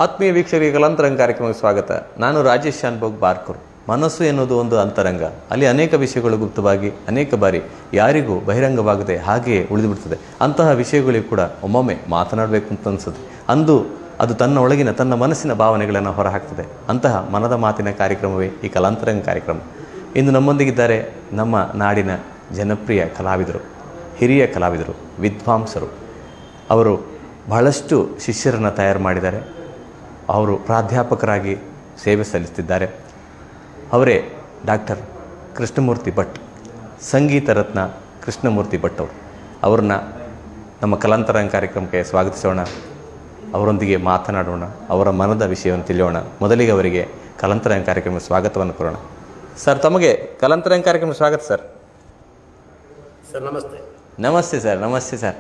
ಆತ್ಮೀಯ ವೀಕ್ಷಕರಿಗೆ ಕಲಾಂತರಂಗ ಕಾರ್ಯಕ್ರಮಕ್ಕೆ ಸ್ವಾಗತ. ನಾನು ರಾಜೇಶ್ ಶಾನ್ಭೋಗ್ ಬಾರ್ಕೂರ್. ಮನಸ್ಸು ಎನ್ನುವುದು ಒಂದು ಅಂತರಂಗ. ಅಲ್ಲಿ ಅನೇಕ ವಿಷಯಗಳು ಗುಪ್ತವಾಗಿ ಅನೇಕ ಬಾರಿ ಯಾರಿಗೂ ಬಹಿರಂಗವಾಗದೆ ಹಾಗೆಯೇ ಉಳಿದುಬಿಡ್ತದೆ. ಅಂತಹ ವಿಷಯಗಳಿಗೂ ಕೂಡ ಒಮ್ಮೊಮ್ಮೆ ಮಾತನಾಡಬೇಕು ಅಂತ ಅನಿಸುತ್ತೆ. ಅಂದು ಅದು ತನ್ನ ಒಳಗಿನ ತನ್ನ ಮನಸ್ಸಿನ ಭಾವನೆಗಳನ್ನು ಹೊರಹಾಕ್ತದೆ. ಅಂತಹ ಮನದ ಮಾತಿನ ಕಾರ್ಯಕ್ರಮವೇ ಈ ಕಲಾಂತರಂಗ ಕಾರ್ಯಕ್ರಮ. ಇಂದು ನಮ್ಮೊಂದಿಗಿದ್ದಾರೆ ನಮ್ಮ ನಾಡಿನ ಜನಪ್ರಿಯ ಕಲಾವಿದರು, ಹಿರಿಯ ಕಲಾವಿದರು, ವಿದ್ವಾಂಸರು. ಅವರು ಬಹಳಷ್ಟು ಶಿಷ್ಯರನ್ನು ತಯಾರು ಮಾಡಿದ್ದಾರೆ. ಅವರು ಪ್ರಾಧ್ಯಾಪಕರಾಗಿ ಸೇವೆ ಸಲ್ಲಿಸುತ್ತಿದ್ದಾರೆ. ಅವರೇ ಡಾಕ್ಟರ್ ಕೃಷ್ಣಮೂರ್ತಿ ಭಟ್, ಸಂಗೀತ ರತ್ನ ಕೃಷ್ಣಮೂರ್ತಿ ಭಟ್ ಅವರು. ಅವ್ರನ್ನ ನಮ್ಮ ಕಲಾಂತರಂಗ ಕಾರ್ಯಕ್ರಮಕ್ಕೆ ಸ್ವಾಗತಿಸೋಣ, ಅವರೊಂದಿಗೆ ಮಾತನಾಡೋಣ, ಅವರ ಮನದ ವಿಷಯವನ್ನು ತಿಳಿಯೋಣ. ಮೊದಲಿಗೆ ಅವರಿಗೆ ಕಲಾಂತರಂಗ ಕಾರ್ಯಕ್ರಮಕ್ಕೆ ಸ್ವಾಗತವನ್ನು ಕೋರೋಣ. ಸರ್, ತಮಗೆ ಕಲಾಂತರಂಗ ಕಾರ್ಯಕ್ರಮ ಸ್ವಾಗತ ಸರ್. ಸರ್ ನಮಸ್ತೆ. ನಮಸ್ತೆ ಸರ್. ನಮಸ್ತೆ ಸರ್.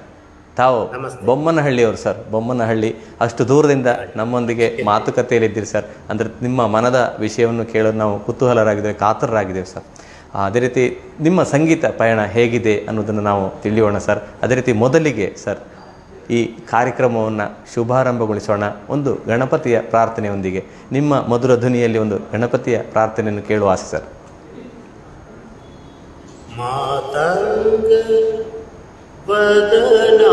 ತಾವು ಬೊಮ್ಮನಹಳ್ಳಿಯವರು ಸರ್. ಬೊಮ್ಮನಹಳ್ಳಿ, ಅಷ್ಟು ದೂರದಿಂದ ನಮ್ಮೊಂದಿಗೆ ಮಾತುಕತೆಯಲ್ಲಿದ್ದೀರಿ ಸರ್. ಅಂದರೆ ನಿಮ್ಮ ಮನದ ವಿಷಯವನ್ನು ಕೇಳೋದು ನಾವು ಕುತೂಹಲರಾಗಿದ್ದೇವೆ, ಕಾತರರಾಗಿದ್ದೇವೆ ಸರ್. ಅದೇ ರೀತಿ ನಿಮ್ಮ ಸಂಗೀತ ಪಯಣ ಹೇಗಿದೆ ಅನ್ನೋದನ್ನು ನಾವು ತಿಳಿಯೋಣ ಸರ್. ಅದೇ ರೀತಿ ಮೊದಲಿಗೆ ಸರ್, ಈ ಕಾರ್ಯಕ್ರಮವನ್ನು ಶುಭಾರಂಭಗೊಳಿಸೋಣ ಒಂದು ಗಣಪತಿಯ ಪ್ರಾರ್ಥನೆಯೊಂದಿಗೆ. ನಿಮ್ಮ ಮಧುರ ಧ್ವನಿಯಲ್ಲಿ ಒಂದು ಗಣಪತಿಯ ಪ್ರಾರ್ಥನೆಯನ್ನು ಕೇಳುವ ಆಸೆ ಸರ್. ಮಾತಂಗ ವದನಾ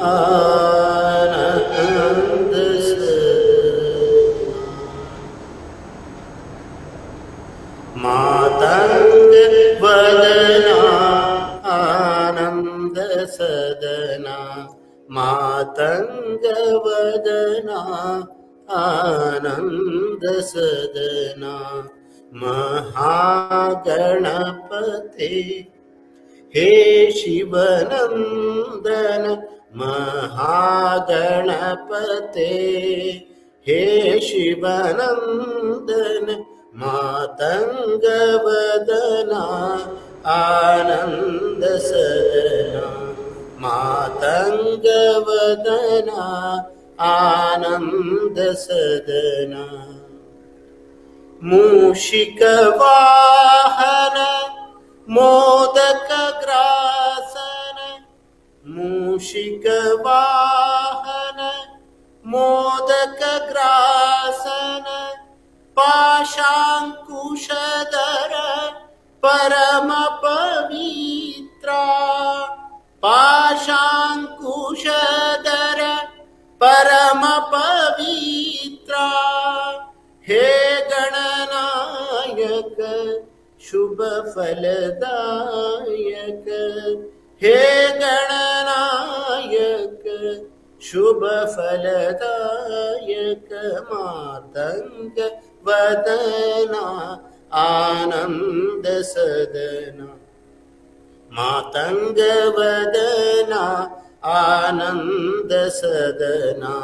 ಆನಂದ ಮಾತಂಗ ವದನಾ ಆನಂದ ಸದನಾ ಮಾತಂಗ ವದನಾ ಆನಂದ ಸದನಾ महागणपते हे शिवनंदन महागणपते हे शिवनंदन मातंगवदना आनंद सदना मातंगवदना आनंद सदना मूषिक वाहन मोदक ग्रासन मूषिक वाहन मोदक ग्रासन पाशांकुशधर परम पवित्रा पाशांकुशधर परम पवित्रा हे गणनायक शुभ फलदायक हे गणनायक शुभ फलदायक मातंग वदना आनंद सदना मातंग वदना आनंद सदना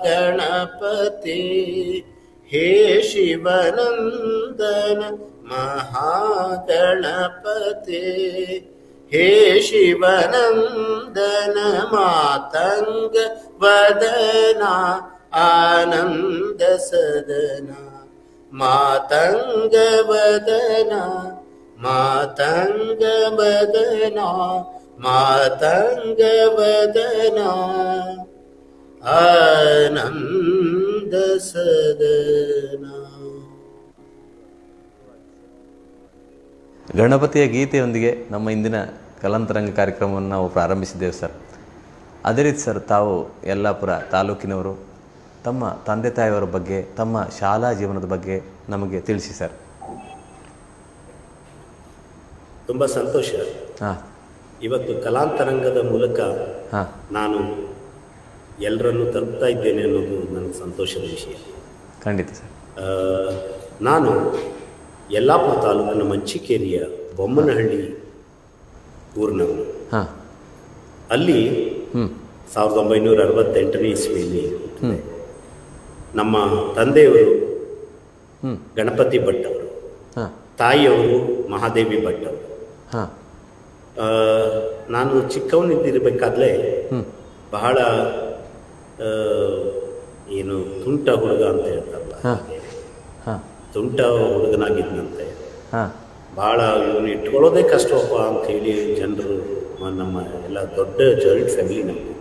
महागणपते हे शिवनंदन महागणपते हे शिवनंदन मातंग वदना आनंद सदना मातंग वदना मातंग वदना मातंग वदना ಆನಂದ ಸದನ. ಗಣಪತಿಯ ಗೀತೆಯೊಂದಿಗೆ ನಮ್ಮ ಇಂದಿನ ಕಲಾಂತರಂಗ ಕಾರ್ಯಕ್ರಮವನ್ನು ನಾವು ಪ್ರಾರಂಭಿಸಿದ್ದೇವೆ ಸರ್. ಅದೇ ರೀತಿ ಸರ್, ತಾವು ಯಲ್ಲಾಪುರ ತಾಲೂಕಿನವರು. ತಮ್ಮ ತಂದೆ ತಾಯಿಯವರ ಬಗ್ಗೆ, ತಮ್ಮ ಶಾಲಾ ಜೀವನದ ಬಗ್ಗೆ ನಮಗೆ ತಿಳಿಸಿ ಸರ್. ತುಂಬ ಸಂತೋಷ. ಹಾಂ, ಇವತ್ತು ಕಲಾಂತರಂಗದ ಮೂಲಕ ನಾನು ಎಲ್ಲರನ್ನು ತಲುಪ್ತಾ ಇದ್ದೇನೆ ಅನ್ನೋದು ನನಗೆ ಸಂತೋಷದ ವಿಷಯ. ಖಂಡಿತ ಸರ್. ನಾನು ಯಲ್ಲಾಪುರ ತಾಲೂಕಿನ ಮಂಚಿಕೇರಿಯ ಬೊಮ್ಮನಹಳ್ಳಿ ಊರಿನವನು. ಅಲ್ಲಿ 1968ನೇ ಇಸ್ವಿಯಲ್ಲಿ ನಮ್ಮ ತಂದೆಯವರು ಗಣಪತಿ ಭಟ್ ಅವರು, ತಾಯಿಯವರು ಮಹಾದೇವಿ ಭಟ್ ಅವರು. ನಾನು ಚಿಕ್ಕವನಿದ್ದಿರಬೇಕಾದ್ರೆ ಬಹಳ ಏನು ತುಂಟ ಹುಡುಗ ಅಂತ ಹೇಳ್ತಾರಲ್ಲ, ತುಂಟ ಹುಡುಗನಾಗಿದ್ದಂತೆ. ಭಾಳ ಇವನು ಇಟ್ಕೊಳ್ಳೋದೇ ಕಷ್ಟವಪ್ಪ ಅಂಥೇಳಿ ಜನರು ನಮ್ಮ ಎಲ್ಲ ದೊಡ್ಡ ಜಾಯಿಂಟ್ ಫ್ಯಾಮಿಲಿ ನಮ್ಮದು.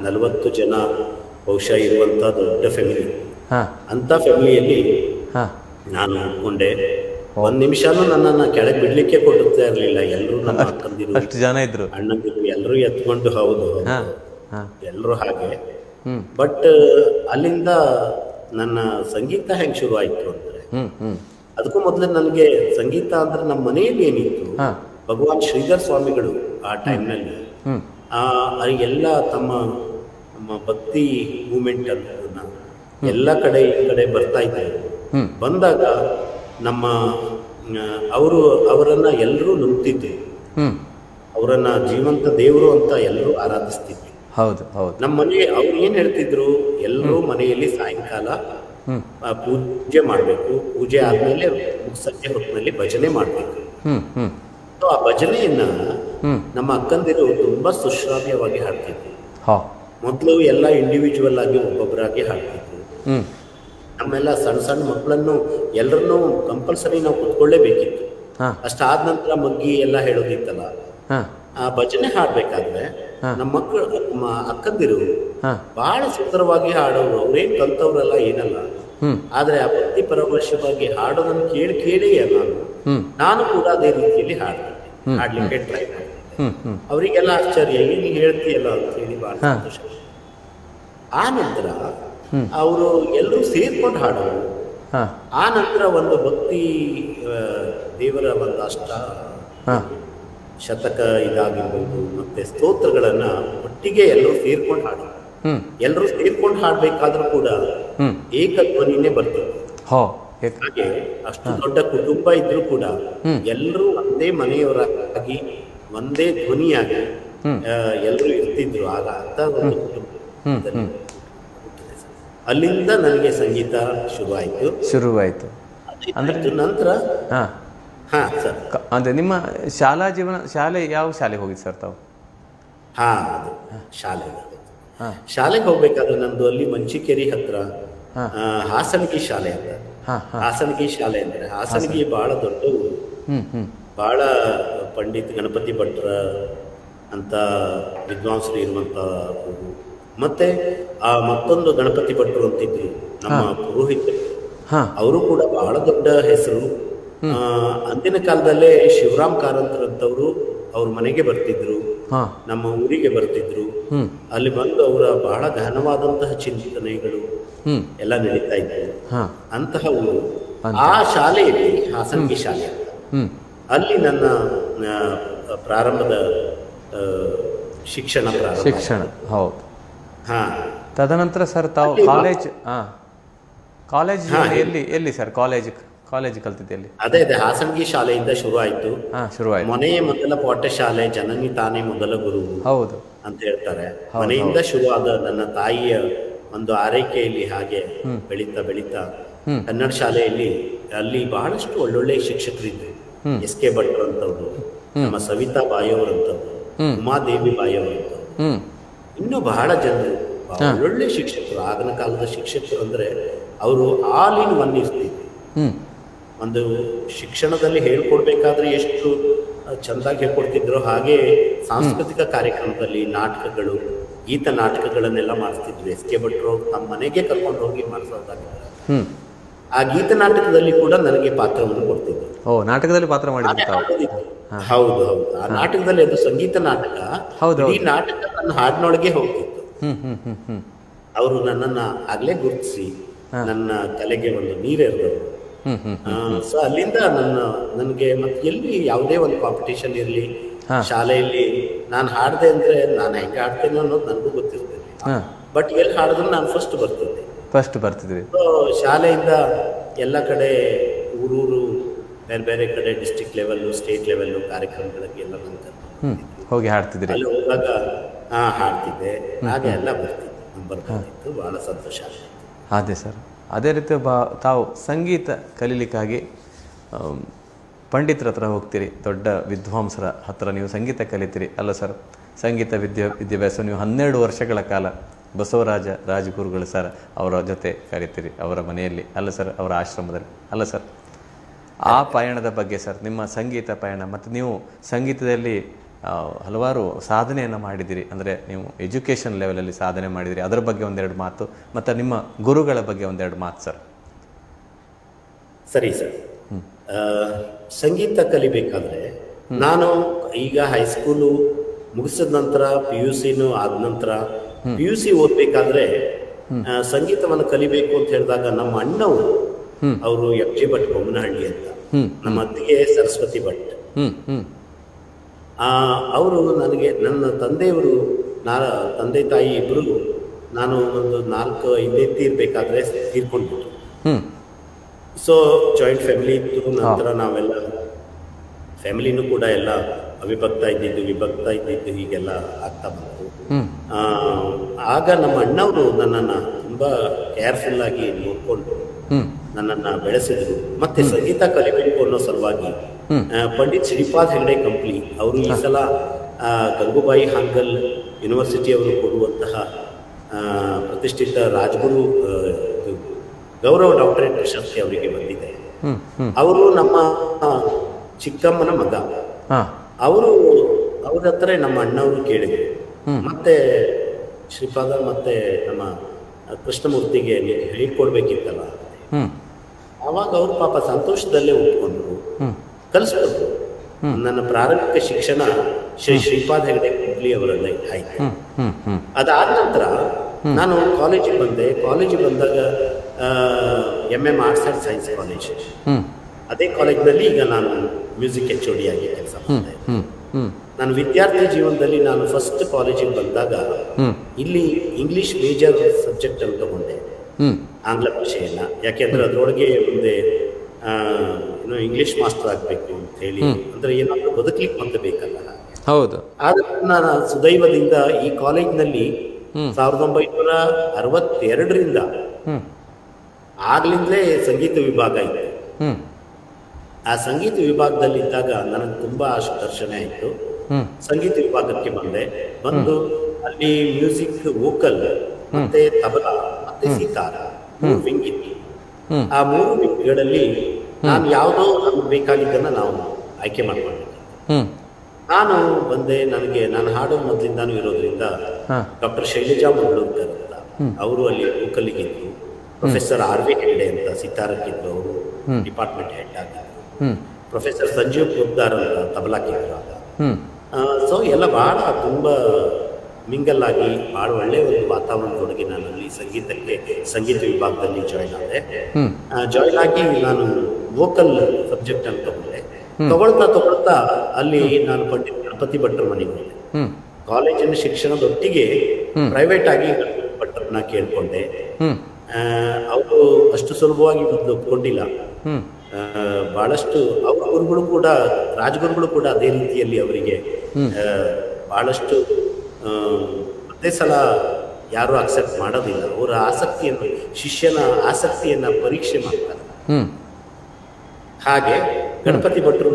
40 ಜನ ಬಹುಶಃ ಇರುವಂಥ ದೊಡ್ಡ ಫ್ಯಾಮಿಲಿ. ಅಂಥ ಫ್ಯಾಮಿಲಿಯಲ್ಲಿ ನಾನು ಉಟ್ಕೊಂಡೆ. ಒಂದು ನಿಮಿಷನೂ ನನ್ನನ್ನು ಕೆಳಗೆ ಬಿಡ್ಲಿಕ್ಕೆ ಕೊಡುತ್ತಾ ಇರಲಿಲ್ಲ. ಎಲ್ಲರೂ ನಮ್ಮ ಅಕ್ಕಂದಿರು, ಅಷ್ಟು ಜನ ಇದ್ರು, ಅಣ್ಣಂದಿರು ಎಲ್ಲರೂ ಎತ್ಕೊಂಡು ಹೌದು ಎಲ್ಲರೂ ಹಾಗೆ. ಬಟ್ ಅಲ್ಲಿಂದ ನನ್ನ ಸಂಗೀತ ಹೆಂಗೆ ಶುರು ಆಯಿತು ಅಂದರೆ, ಅದಕ್ಕೂ ಮೊದಲು ನನಗೆ ಸಂಗೀತ ಅಂದ್ರೆ ನಮ್ಮ ಮನೆಯಲ್ಲಿ ಏನಿತ್ತು, ಭಗವಾನ್ ಶ್ರೀಧರ್ ಸ್ವಾಮಿಗಳು ಆ ಟೈಮ್ನಲ್ಲಿ ಎಲ್ಲ ನಮ್ಮ ಭಕ್ತಿ ಮೂಮೆಂಟ್ ಅನ್ನೋದನ್ನ ಎಲ್ಲ ಕಡೆ ಈ ಕಡೆ ಬರ್ತಾ ಇದ್ದಾರೆ. ಬಂದಾಗ ನಮ್ಮ ಅವರನ್ನ ಎಲ್ಲರೂ ನಂಬ್ತಿದ್ರು, ಅವರನ್ನ ಜೀವಂತ ದೇವರು ಅಂತ ಎಲ್ಲರೂ ಆರಾಧಿಸ್ತಿದ್ರು. ಹೌದು ಹೌದು. ನಮ್ಮ ಮನೆ ಅವ್ರು ಏನ್ ಹೇಳ್ತಿದ್ರು, ಎಲ್ಲರೂ ಮನೆಯಲ್ಲಿ ಸಾಯಂಕಾಲ ಪೂಜೆ ಮಾಡಬೇಕು, ಪೂಜೆ ಆದ್ಮೇಲೆ ಸಂಜೆ ಹೊತ್ತಿನಲ್ಲಿ ಭಜನೆ ಮಾಡಬೇಕು. ಆ ಭಜನೆಯನ್ನ ನಮ್ಮ ಅಕ್ಕಂದಿರು ತುಂಬಾ ಸುಶ್ರಾವ್ಯವಾಗಿ ಹಾಡ್ತಿದ್ರು. ಮೊದಲು ಎಲ್ಲ ಇಂಡಿವಿಜುವಲ್ ಆಗಿ ಒಬ್ಬೊಬ್ಬರಾಗಿ ಹಾಡ್ತಿದ್ರು. ನಮ್ಮೆಲ್ಲ ಸಣ್ಣ ಸಣ್ಣ ಮಕ್ಕಳನ್ನು ಎಲ್ಲರನ್ನೂ ಕಂಪಲ್ಸರಿ ನಾವು ಕುತ್ಕೊಳ್ಳೇಬೇಕಿತ್ತು. ಅಷ್ಟಾದ ನಂತರ ಮಗ್ಗಿ ಎಲ್ಲ ಹೇಳೋದಿತ್ತಲ್ಲ, ಆ ಭಜನೆ ಹಾಡ್ಬೇಕಾದ್ರೆ ನಮ್ಮ ಮಕ್ಕಳು, ನಮ್ಮ ಅಕ್ಕಂದಿರು ಬಹಳ ಸುಂದರವಾಗಿ ಹಾಡೋರು. ಅವ್ರೇನ್ ಕಲ್ತವ್ರಲ್ಲ ಏನಲ್ಲ, ಆದ್ರೆ ಆ ಭಕ್ತಿ ಪರವಶವಾಗಿ ಹಾಡೋದನ್ನು ಕೇಳಿ ನಾನು ಕೂಡ ಅದೇ ರೀತಿಯಲ್ಲಿ ಹಾಡ್ಲಿಕ್ಕೆ ಟ್ರೈ ಮಾಡಿದೆ. ಅವರಿಗೆಲ್ಲ ಆಶ್ಚರ್ಯ, ನೀನು ಹೇಳ್ತೀಯಲ್ಲ ಅಂತ ಹೇಳಿ ಬಹಳ ಸಂತೋಷ. ಆ ನಂತರ ಅವರು ಎಲ್ಲರೂ ಸೇರ್ಕೊಂಡು ಹಾಡೋರು. ಆ ನಂತರ ಒಂದು ಭಕ್ತಿ ದೇವರ ಒಂದು ಶತಕ ಇದಾಗಿರ್ಬೋದು, ಮತ್ತೆ ಸ್ತೋತ್ರಗಳನ್ನ ಒಟ್ಟಿಗೆ ಎಲ್ಲರೂ ಸೇರ್ಕೊಂಡು ಹಾಡೋರು. ಎಲ್ಲರೂ ಸೇರ್ಕೊಂಡು ಹಾಡ್ಬೇಕಾದ್ರೂ ಕೂಡ ಏಕಧ್ವನಿನೇ ಬರ್ತಿತ್ತು. ಹಾಗೆ ಅಷ್ಟು ದೊಡ್ಡ ಕುಟುಂಬ ಇದ್ರೂ ಕೂಡ ಎಲ್ಲರೂ ಒಂದೇ ಮನೆಯವರಾಗಿ ಒಂದೇ ಧ್ವನಿಯಾಗಿ ಎಲ್ಲರೂ ಇರ್ತಿದ್ರು. ಆಗ ಅಂತ ಒಂದು ಕುಟುಂಬ. ಅಲ್ಲಿಂದ ನನಗೆ ಸಂಗೀತ ಶುರುವಾಯಿತು. ಅಂದ್ರೆ ನಂತರ ಸರ್, ಅಂದ್ರೆ ನಿಮ್ಮ ಶಾಲಾ ಜೀವನ, ಯಾವ ಶಾಲೆಗೆ ಹೋಗಿದ್ದು ಸರ್ ತಾವು? ಶಾಲೆಗೆ ಹೋಗ್ಬೇಕಾದ್ರೆ ನಂದು ಅಲ್ಲಿ ಮಂಚಿಕೇರಿ ಹತ್ರ ಹಾಸನಗಿ ಶಾಲೆ ಅಂತ. ಹಾಸನಗಿ ಶಾಲೆ ಅಂದ್ರೆ ಹಾಸನಗಿ ಬಹಳ ದೊಡ್ಡ ಊರು, ಬಹಳ ಪಂಡಿತ್ ಗಣಪತಿ ಭಟ್ರ ಅಂತ ವಿದ್ವಾಂಸರು ಇರುವಂತ ಊರು. ಮತ್ತೆ ಮತ್ತೊಂದು ಗಣಪತಿ ಭಟ್ರು ಅಂತಿದ್ರು ನಮ್ಮ ಪುರೋಹಿತರು, ಅವರು ಕೂಡ ಬಹಳ ದೊಡ್ಡ ಹೆಸರು. ಅಂದಿನ ಕಾಲದಲ್ಲೇ ಶಿವರಾಮ್ ಕಾರಂತರ್ ಅಂತವರು ಅವ್ರ ಮನೆಗೆ ಬರ್ತಿದ್ರು, ನಮ್ಮ ಊರಿಗೆ ಬರ್ತಿದ್ರು. ಅಲ್ಲಿ ಬಂದು ಅವರ ಬಹಳ ಘನವಾದಂತಹ ಚಿಂತನೆಗಳು ಎಲ್ಲ ನಡೀತಾ ಇದ್ವು. ಅಂತಹ ಊರು. ಆ ಶಾಲೆಯಲ್ಲಿ, ಹಾಸನಗಿ ಶಾಲೆ ಅಂತ, ಅಲ್ಲಿ ನನ್ನ ಪ್ರಾರಂಭದ ಶಿಕ್ಷಣ. ಹೌದು. ತದನಂತರ ಸರ್ ತಾವು ಕಾಲೇಜ್ ಎಲ್ಲಿ ಸರ್ ಕಾಲೇಜ್ ಕಲ್ತಿದ್ದೆ? ಅದೇ ಹಾಸನಗಿ ಶಾಲೆಯಿಂದ ಶುರು ಆಯ್ತು. ಮನೆಯೇ ಮೊದಲ ಪಾಠಶಾಲೆ, ಜನನಿ ತಾನೇ ಮೊದಲ ಗುರು ಹೌದು ಅಂತ ಹೇಳ್ತಾರೆ. ಮನೆಯಿಂದ ಶುರು ಆದ ನನ್ನ ತಾಯಿಯ ಒಂದು ಆರೈಕೆಯಲ್ಲಿ ಹಾಗೆ ಬೆಳೀತಾ ಕನ್ನಡ ಶಾಲೆಯಲ್ಲಿ ಅಲ್ಲಿ ಬಹಳಷ್ಟು ಒಳ್ಳೊಳ್ಳೆ ಶಿಕ್ಷಕರಿದ್ರು. ಎಸ್ ಕೆ ಭಟ್ರು ಅಂತವ್ರು, ನಮ್ಮ ಸವಿತಾ ಬಾಯವರಂತವ್ರು, ಉಮಾದೇವಿ ಬಾಯವರಂತವ್ರು, ಇನ್ನೂ ಬಹಳ ಜನರು ಒಳ್ಳೊಳ್ಳೆ ಶಿಕ್ಷಕರು. ಆಗಿನ ಕಾಲದ ಶಿಕ್ಷಕರು ಅಂದ್ರೆ ಅವರು ಆಲ್ ಇನ್ ಒನ್ ಇರ್ತಿದ್ರು. ಒಂದು ಶಿಕ್ಷಣದಲ್ಲಿ ಹೇಳ್ಕೊಡ್ಬೇಕಾದ್ರೆ ಎಷ್ಟು ಚಂದಾಗಿ ಹೇಳ್ಕೊಡ್ತಿದ್ರು, ಹಾಗೆ ಸಾಂಸ್ಕೃತಿಕ ಕಾರ್ಯಕ್ರಮದಲ್ಲಿ ನಾಟಕಗಳು, ಗೀತ ನಾಟಕಗಳನ್ನೆಲ್ಲ ಮಾಡಿಸ್ತಿದ್ರು. ಎಸ್ ಕೆ ಭಟ್ರು ನಮ್ಮ ಮನೆಗೆ ಕರ್ಕೊಂಡು ಹೋಗಿ ಮಾಡಿಸೋದಾಗಿದ್ದಾರೆ. ಆ ಗೀತ ನಾಟಕದಲ್ಲಿ ಕೂಡ ನನಗೆ ಪಾತ್ರವನ್ನು ಕೊಡ್ತಿದ್ರು. ನಾಟಕದಲ್ಲಿ ಪಾತ್ರ ಮಾಡಿದ್ರು? ಹೌದು. ಆ ನಾಟಕದಲ್ಲಿ, ಅದು ಸಂಗೀತ ನಾಟಕ, ಈ ನಾಟಕ ನನ್ನ ಹಾಡಿನೊಳಗೆ ಹೋಗ್ತಿತ್ತು. ಅವರು ನನ್ನನ್ನ ಆಗ್ಲೇ ಗುರುತಿಸಿ ನನ್ನ ತಲೆಗೆ ಒಂದು ನೀರೆರೆದವರು. ಸೊ ಅಲ್ಲಿಂದ ನನಗೆ ಮತ್ತೆ ಎಲ್ಲಿ ಯಾವುದೇ ಒಂದು ಕಾಂಪಿಟೇಷನ್ ಇರಲಿ, ಶಾಲೆಯಲ್ಲಿ ನಾನು ಹಾಡ್ದೆ ಅಂದ್ರೆ ನಾನು ಹೆಂಗೆ ಹಾಡ್ತೇನೆ ಅನ್ನೋದು ನನಗೂ ಗೊತ್ತಿರ್ತೇನೆ. ಬಟ್ ಎಲ್ಲಿ ಹಾಡಿದ್ರು ನಾನು ಫಸ್ಟ್ ಬರ್ತಿದ್ದೆ. ಶಾಲೆಯಿಂದ ಎಲ್ಲ ಕಡೆ ಊರೂರು ಬೇರೆ ಬೇರೆ ಕಡೆ ಡಿಸ್ಟ್ರಿಕ್ಟ್ ಲೆವೆಲ್ಲು, ಸ್ಟೇಟ್ ಲೆವೆಲ್ಲು ಕಾರ್ಯಕ್ರಮಗಳಿಗೆ ಎಲ್ಲ ಹೋಗಿ ಹಾಡ್ತಿದ್ದೆ. ಅಲ್ಲಿ ಹೋದಾಗ ಹಾಡ್ತಿದ್ದೆ, ಹಾಗೆ ಎಲ್ಲ ಬರ್ತಿತ್ತು. ಬಹಳ ಸಂತೋಷ. ಅದೇ ಸರ್, ಅದೇ ರೀತಿ ತಾವು ಸಂಗೀತ ಕಲೀಲಿಕ್ಕಾಗಿ ಪಂಡಿತರ ಹತ್ರ ಹೋಗ್ತೀರಿ, ದೊಡ್ಡ ವಿದ್ವಾಂಸರ ಹತ್ರ ನೀವು ಸಂಗೀತ ಕಲಿತೀರಿ ಅಲ್ಲ ಸರ್? ಸಂಗೀತ ವಿದ್ಯಾಭ್ಯಾಸ ನೀವು 12 ವರ್ಷಗಳ ಕಾಲ ಬಸವರಾಜ ರಾಜಗುರುಗಳು ಸರ್ ಅವರ ಜೊತೆ ಕಲಿತೀರಿ, ಅವರ ಮನೆಯಲ್ಲಿ ಅಲ್ಲ ಸರ್, ಅವರ ಆಶ್ರಮದಲ್ಲಿ ಅಲ್ಲ ಸರ್? ಆ ಪಯಣದ ಬಗ್ಗೆ ಸರ್, ನಿಮ್ಮ ಸಂಗೀತ ಪಯಣ ಮತ್ತು ನೀವು ಸಂಗೀತದಲ್ಲಿ ಹಲವಾರು ಸಾಧನೆಯನ್ನು ಮಾಡಿದಿರಿ. ಅಂದರೆ ನೀವು ಎಜುಕೇಷನ್ ಲೆವೆಲಲ್ಲಿ ಸಾಧನೆ ಮಾಡಿದಿರಿ, ಅದರ ಬಗ್ಗೆ ಒಂದೆರಡು ಮಾತು, ಮತ್ತು ನಿಮ್ಮ ಗುರುಗಳ ಬಗ್ಗೆ ಒಂದೆರಡು ಮಾತು ಸರ್. ಸರಿ ಸರ್. ಸಂಗೀತ ಕಲಿಬೇಕಾದ್ರೆ ನಾನು ಈಗ ಹೈಸ್ಕೂಲು ಮುಗಿಸಿದ ನಂತರ PUC ಆದ ನಂತರ PUC ಓದ್ಬೇಕಾದ್ರೆ ಸಂಗೀತವನ್ನು ಕಲಿಬೇಕು ಅಂತ ಹೇಳಿದಾಗ ನಮ್ಮ ಅಣ್ಣವರು, ಅವರು FG ಭಟ್ ಬೊಮ್ಮನಹಳ್ಳಿ ಅಂತ, ನಮ್ಮ ಅತ್ತಿಗೆ ಸರಸ್ವತಿ ಭಟ್, ಅವರು ನನಗೆ, ನನ್ನ ತಂದೆಯವರು, ತಂದೆ ತಾಯಿ ಇಬ್ಬರು, ನಾನು ಒಂದು 4-5 ಇರಬೇಕಾದ್ರೆ ತೀರ್ಕೊಂಡ್ಬಿಟ್ಟು. ಸೊ ಜಾಯಿಂಟ್ ಫ್ಯಾಮಿಲಿ ಇತ್ತು. ನಂತರ ನಾವೆಲ್ಲ ಫ್ಯಾಮಿಲಿನೂ ಕೂಡ ಎಲ್ಲ ವಿಭಕ್ತ ಇದ್ದಿದ್ದು ಹೀಗೆಲ್ಲ ಆಗ್ತಾ ಬಂತು. ಆಗ ನಮ್ಮ ಅಣ್ಣವರು ನನ್ನನ್ನು ತುಂಬ ಕೇರ್ಫುಲ್ ಆಗಿ ನೋಡಿಕೊಂಡು ನನ್ನನ್ನು ಬೆಳೆಸಿದ್ರು. ಮತ್ತೆ ಸಂಗೀತ ಕಲಿಬೇಕು ಅನ್ನೋ ಸಲುವಾಗಿ ಪಂಡಿತ್ ಶ್ರೀಪಾದ್ ಹೆಗ್ಡೆ ಕಂಪ್ಲಿ ಅವರು ಈ ಸಲ ಗಂಗೂಬಾಯಿ ಹಾನ್ಗಲ್ ಯೂನಿವರ್ಸಿಟಿ ಅವರು ಕೊಡುವಂತಹ ಪ್ರತಿಷ್ಠಿತ ರಾಜಗುರು ಗೌರವ ಡಾಕ್ಟರೇಟ್ ಪ್ರಶಸ್ತಿ ಅವರಿಗೆ ಬಂದಿದೆ. ಅವರು ನಮ್ಮ ಚಿಕ್ಕಮ್ಮನ ಮಗ. ಅವ್ರ ಹತ್ರ ನಮ್ಮ ಅಣ್ಣವರು ಕೇಳಿದ್ರು, ಮತ್ತೆ ಶ್ರೀಪಾದ ಮತ್ತೆ ನಮ್ಮ ಕೃಷ್ಣಮೂರ್ತಿಗೆ ಹೇಳ್ಕೊಡ್ಬೇಕಿತ್ತಲ್ಲ. ಆವಾಗ ಅವರು ಪಾಪ ಸಂತೋಷದಲ್ಲೇ ಒಪ್ಕೊಂಡ್ರು, ಕಲಿಸ್ಕೊಟ್ರು. ನನ್ನ ಪ್ರಾರಂಭಿಕ ಶಿಕ್ಷಣ ಶ್ರೀ ಶ್ರೀಪಾದ್ ಹೆಗ್ಡೆ ಕಂಪ್ಲಿ ಅವರಲ್ಲೇ ಆಯ್ತು. ಅದಾದ ನಂತರ ನಾನು ಕಾಲೇಜಿಗೆ ಬಂದೆ. ಕಾಲೇಜಿಗೆ ಬಂದಾಗ MA arts and science college, ಅದೇ ಕಾಲೇಜ್ನಲ್ಲಿ ಈಗ ನಾನು ಮ್ಯೂಸಿಕ್ HOD ಆಗಿ ಕೆಲಸ ಮಾಡ್ತಾ ಇದ್ದೆ. ನಾನು ವಿದ್ಯಾರ್ಥಿ ಜೀವನದಲ್ಲಿ ನಾನು ಫಸ್ಟ್ ಕಾಲೇಜಿಗೆ ಬಂದಾಗ ಇಲ್ಲಿ ಇಂಗ್ಲಿಷ್ ಮೇಜರ್ ಸಬ್ಜೆಕ್ಟ್ ಅನ್ನು ತಗೊಂಡೆ, ಆಂಗ್ಲ ಭಾಷೆಯನ್ನ. ಯಾಕೆಂದ್ರೆ ಅದರೊಳಗೆ ಮುಂದೆ ಇಂಗ್ಲಿಷ್ ಮಾಸ್ಟರ್ ಆಗಬೇಕು ಅಂತ ಹೇಳಿ, ಅಂದ್ರೆ ಏನಾದರೂ ಬದುಕಲಿಕ್ಕೆ ಮತ್ತೆ ಬೇಕಲ್ಲ. ಹೌದು. ಆದ್ರೆ ನಾನು ಸುದೈವದಿಂದ ಈ ಕಾಲೇಜ್ನಲ್ಲಿ 1962ರಿಂದ ಆಗ್ಲಿಂದಲೇ ಸಂಗೀತ ವಿಭಾಗ ಇತ್ತು. ಆ ಸಂಗೀತ ವಿಭಾಗದಲ್ಲಿದ್ದಾಗ ನನಗೆ ತುಂಬಾ ಆಕರ್ಷಣೆ ಆಯಿತು. ಸಂಗೀತ ವಿಭಾಗಕ್ಕೆ ಬಂದು ಅಲ್ಲಿ ಮ್ಯೂಸಿಕ್, ವೋಕಲ್, ಮತ್ತೆ ತಬಲಾ, ಮತ್ತೆ ಸಿತಾರ 3 ವಿಂಗ್ ಇತ್ತು. ಆ 3 ವಿಂಗ್ಗಳಲ್ಲಿ ನಾನು ಯಾವುದೋ ನಮ್ಗೆ ಬೇಕಾಗಿದ್ದನ್ನ ನಾವು ಆಯ್ಕೆ ಮಾಡ್ಕೊಂಡಿದ್ದೆ. ನಾನು ಬಂದೆ. ನಾನು ಹಾಡೋ ಮೊದಲಿಂದಾನು ಇರೋದ್ರಿಂದ ಡಾಕ್ಟರ್ ಶೈಲಜಾ ಮಂಗಳೂರ್ಕರ್ ಅಂತ ಅವರು ಅಲ್ಲಿ ವೋಕಲ್ಗಿದ್ರು, ಪ್ರೊಫೆಸರ್ RV ಹೆಗ್ಡೆ ಅಂತ ಸಿತಾರಕ್ಕಿದ್ರು, ಅವರು ಡಿಪಾರ್ಟ್ಮೆಂಟ್ ಹೆಡ್ ಆಗಿದ್ರು, ಪ್ರೊಫೆಸರ್ ಸಂಜೀವ್ ಪೋದ್ದಾರ್ ಅಂತ ತಬಲಾಕ್ಕಿದ್ರು. ಸೊ ಎಲ್ಲ ಬಹಳ ತುಂಬ ಮಿಂಗಲ್ ಆಗಿ ಬಹಳ ಒಳ್ಳೆಯ ಒಂದು ವಾತಾವರಣದೊಳಗೆ ನಾನು ಅಲ್ಲಿ ಸಂಗೀತ ವಿಭಾಗದಲ್ಲಿ ಜಾಯ್ನ್ ಆದೆ. ಜಾಯ್ನ್ ಆಗಿ ನಾನು ವೋಕಲ್ ಸಬ್ಜೆಕ್ಟ್ ಅಂತ ತಗೊಳ್ತಾ ಅಲ್ಲಿ ನಾನು ಪಂಡಿತ್ ಗಣಪತಿ ಭಟ್ರ ಮನೆಗೆ ಹೋದೆ. ಕಾಲೇಜಿನ ಶಿಕ್ಷಣದೊಟ್ಟಿಗೆ ಪ್ರೈವೇಟ್ ಆಗಿ ಭಟ್ರನ್ನ ಕೇಳ್ಕೊಂಡೆ. ಅವರು ಅಷ್ಟು ಸುಲಭವಾಗಿ ಮೊದಲು ಒಪ್ಕೊಂಡಿಲ್ಲ. ಬಹಳಷ್ಟು ಅವ್ರ ಗುರುಗಳು ಕೂಡ, ರಾಜಗುರುಗಳು ಕೂಡ ಅದೇ ರೀತಿಯಲ್ಲಿ ಅವರಿಗೆ ಬಹಳಷ್ಟು ಪ್ರತಿ ಸಲ ಯಾರು ಅಕ್ಸೆಪ್ಟ್ ಮಾಡೋದಿಲ್ಲ. ಅವರ ಆಸಕ್ತಿಯನ್ನು, ಶಿಷ್ಯನ ಆಸಕ್ತಿಯನ್ನ ಪರೀಕ್ಷೆ ಮಾಡ್ತಾರೆ. ಹಾಗೆ ಗಣಪತಿ ಭಟ್ರು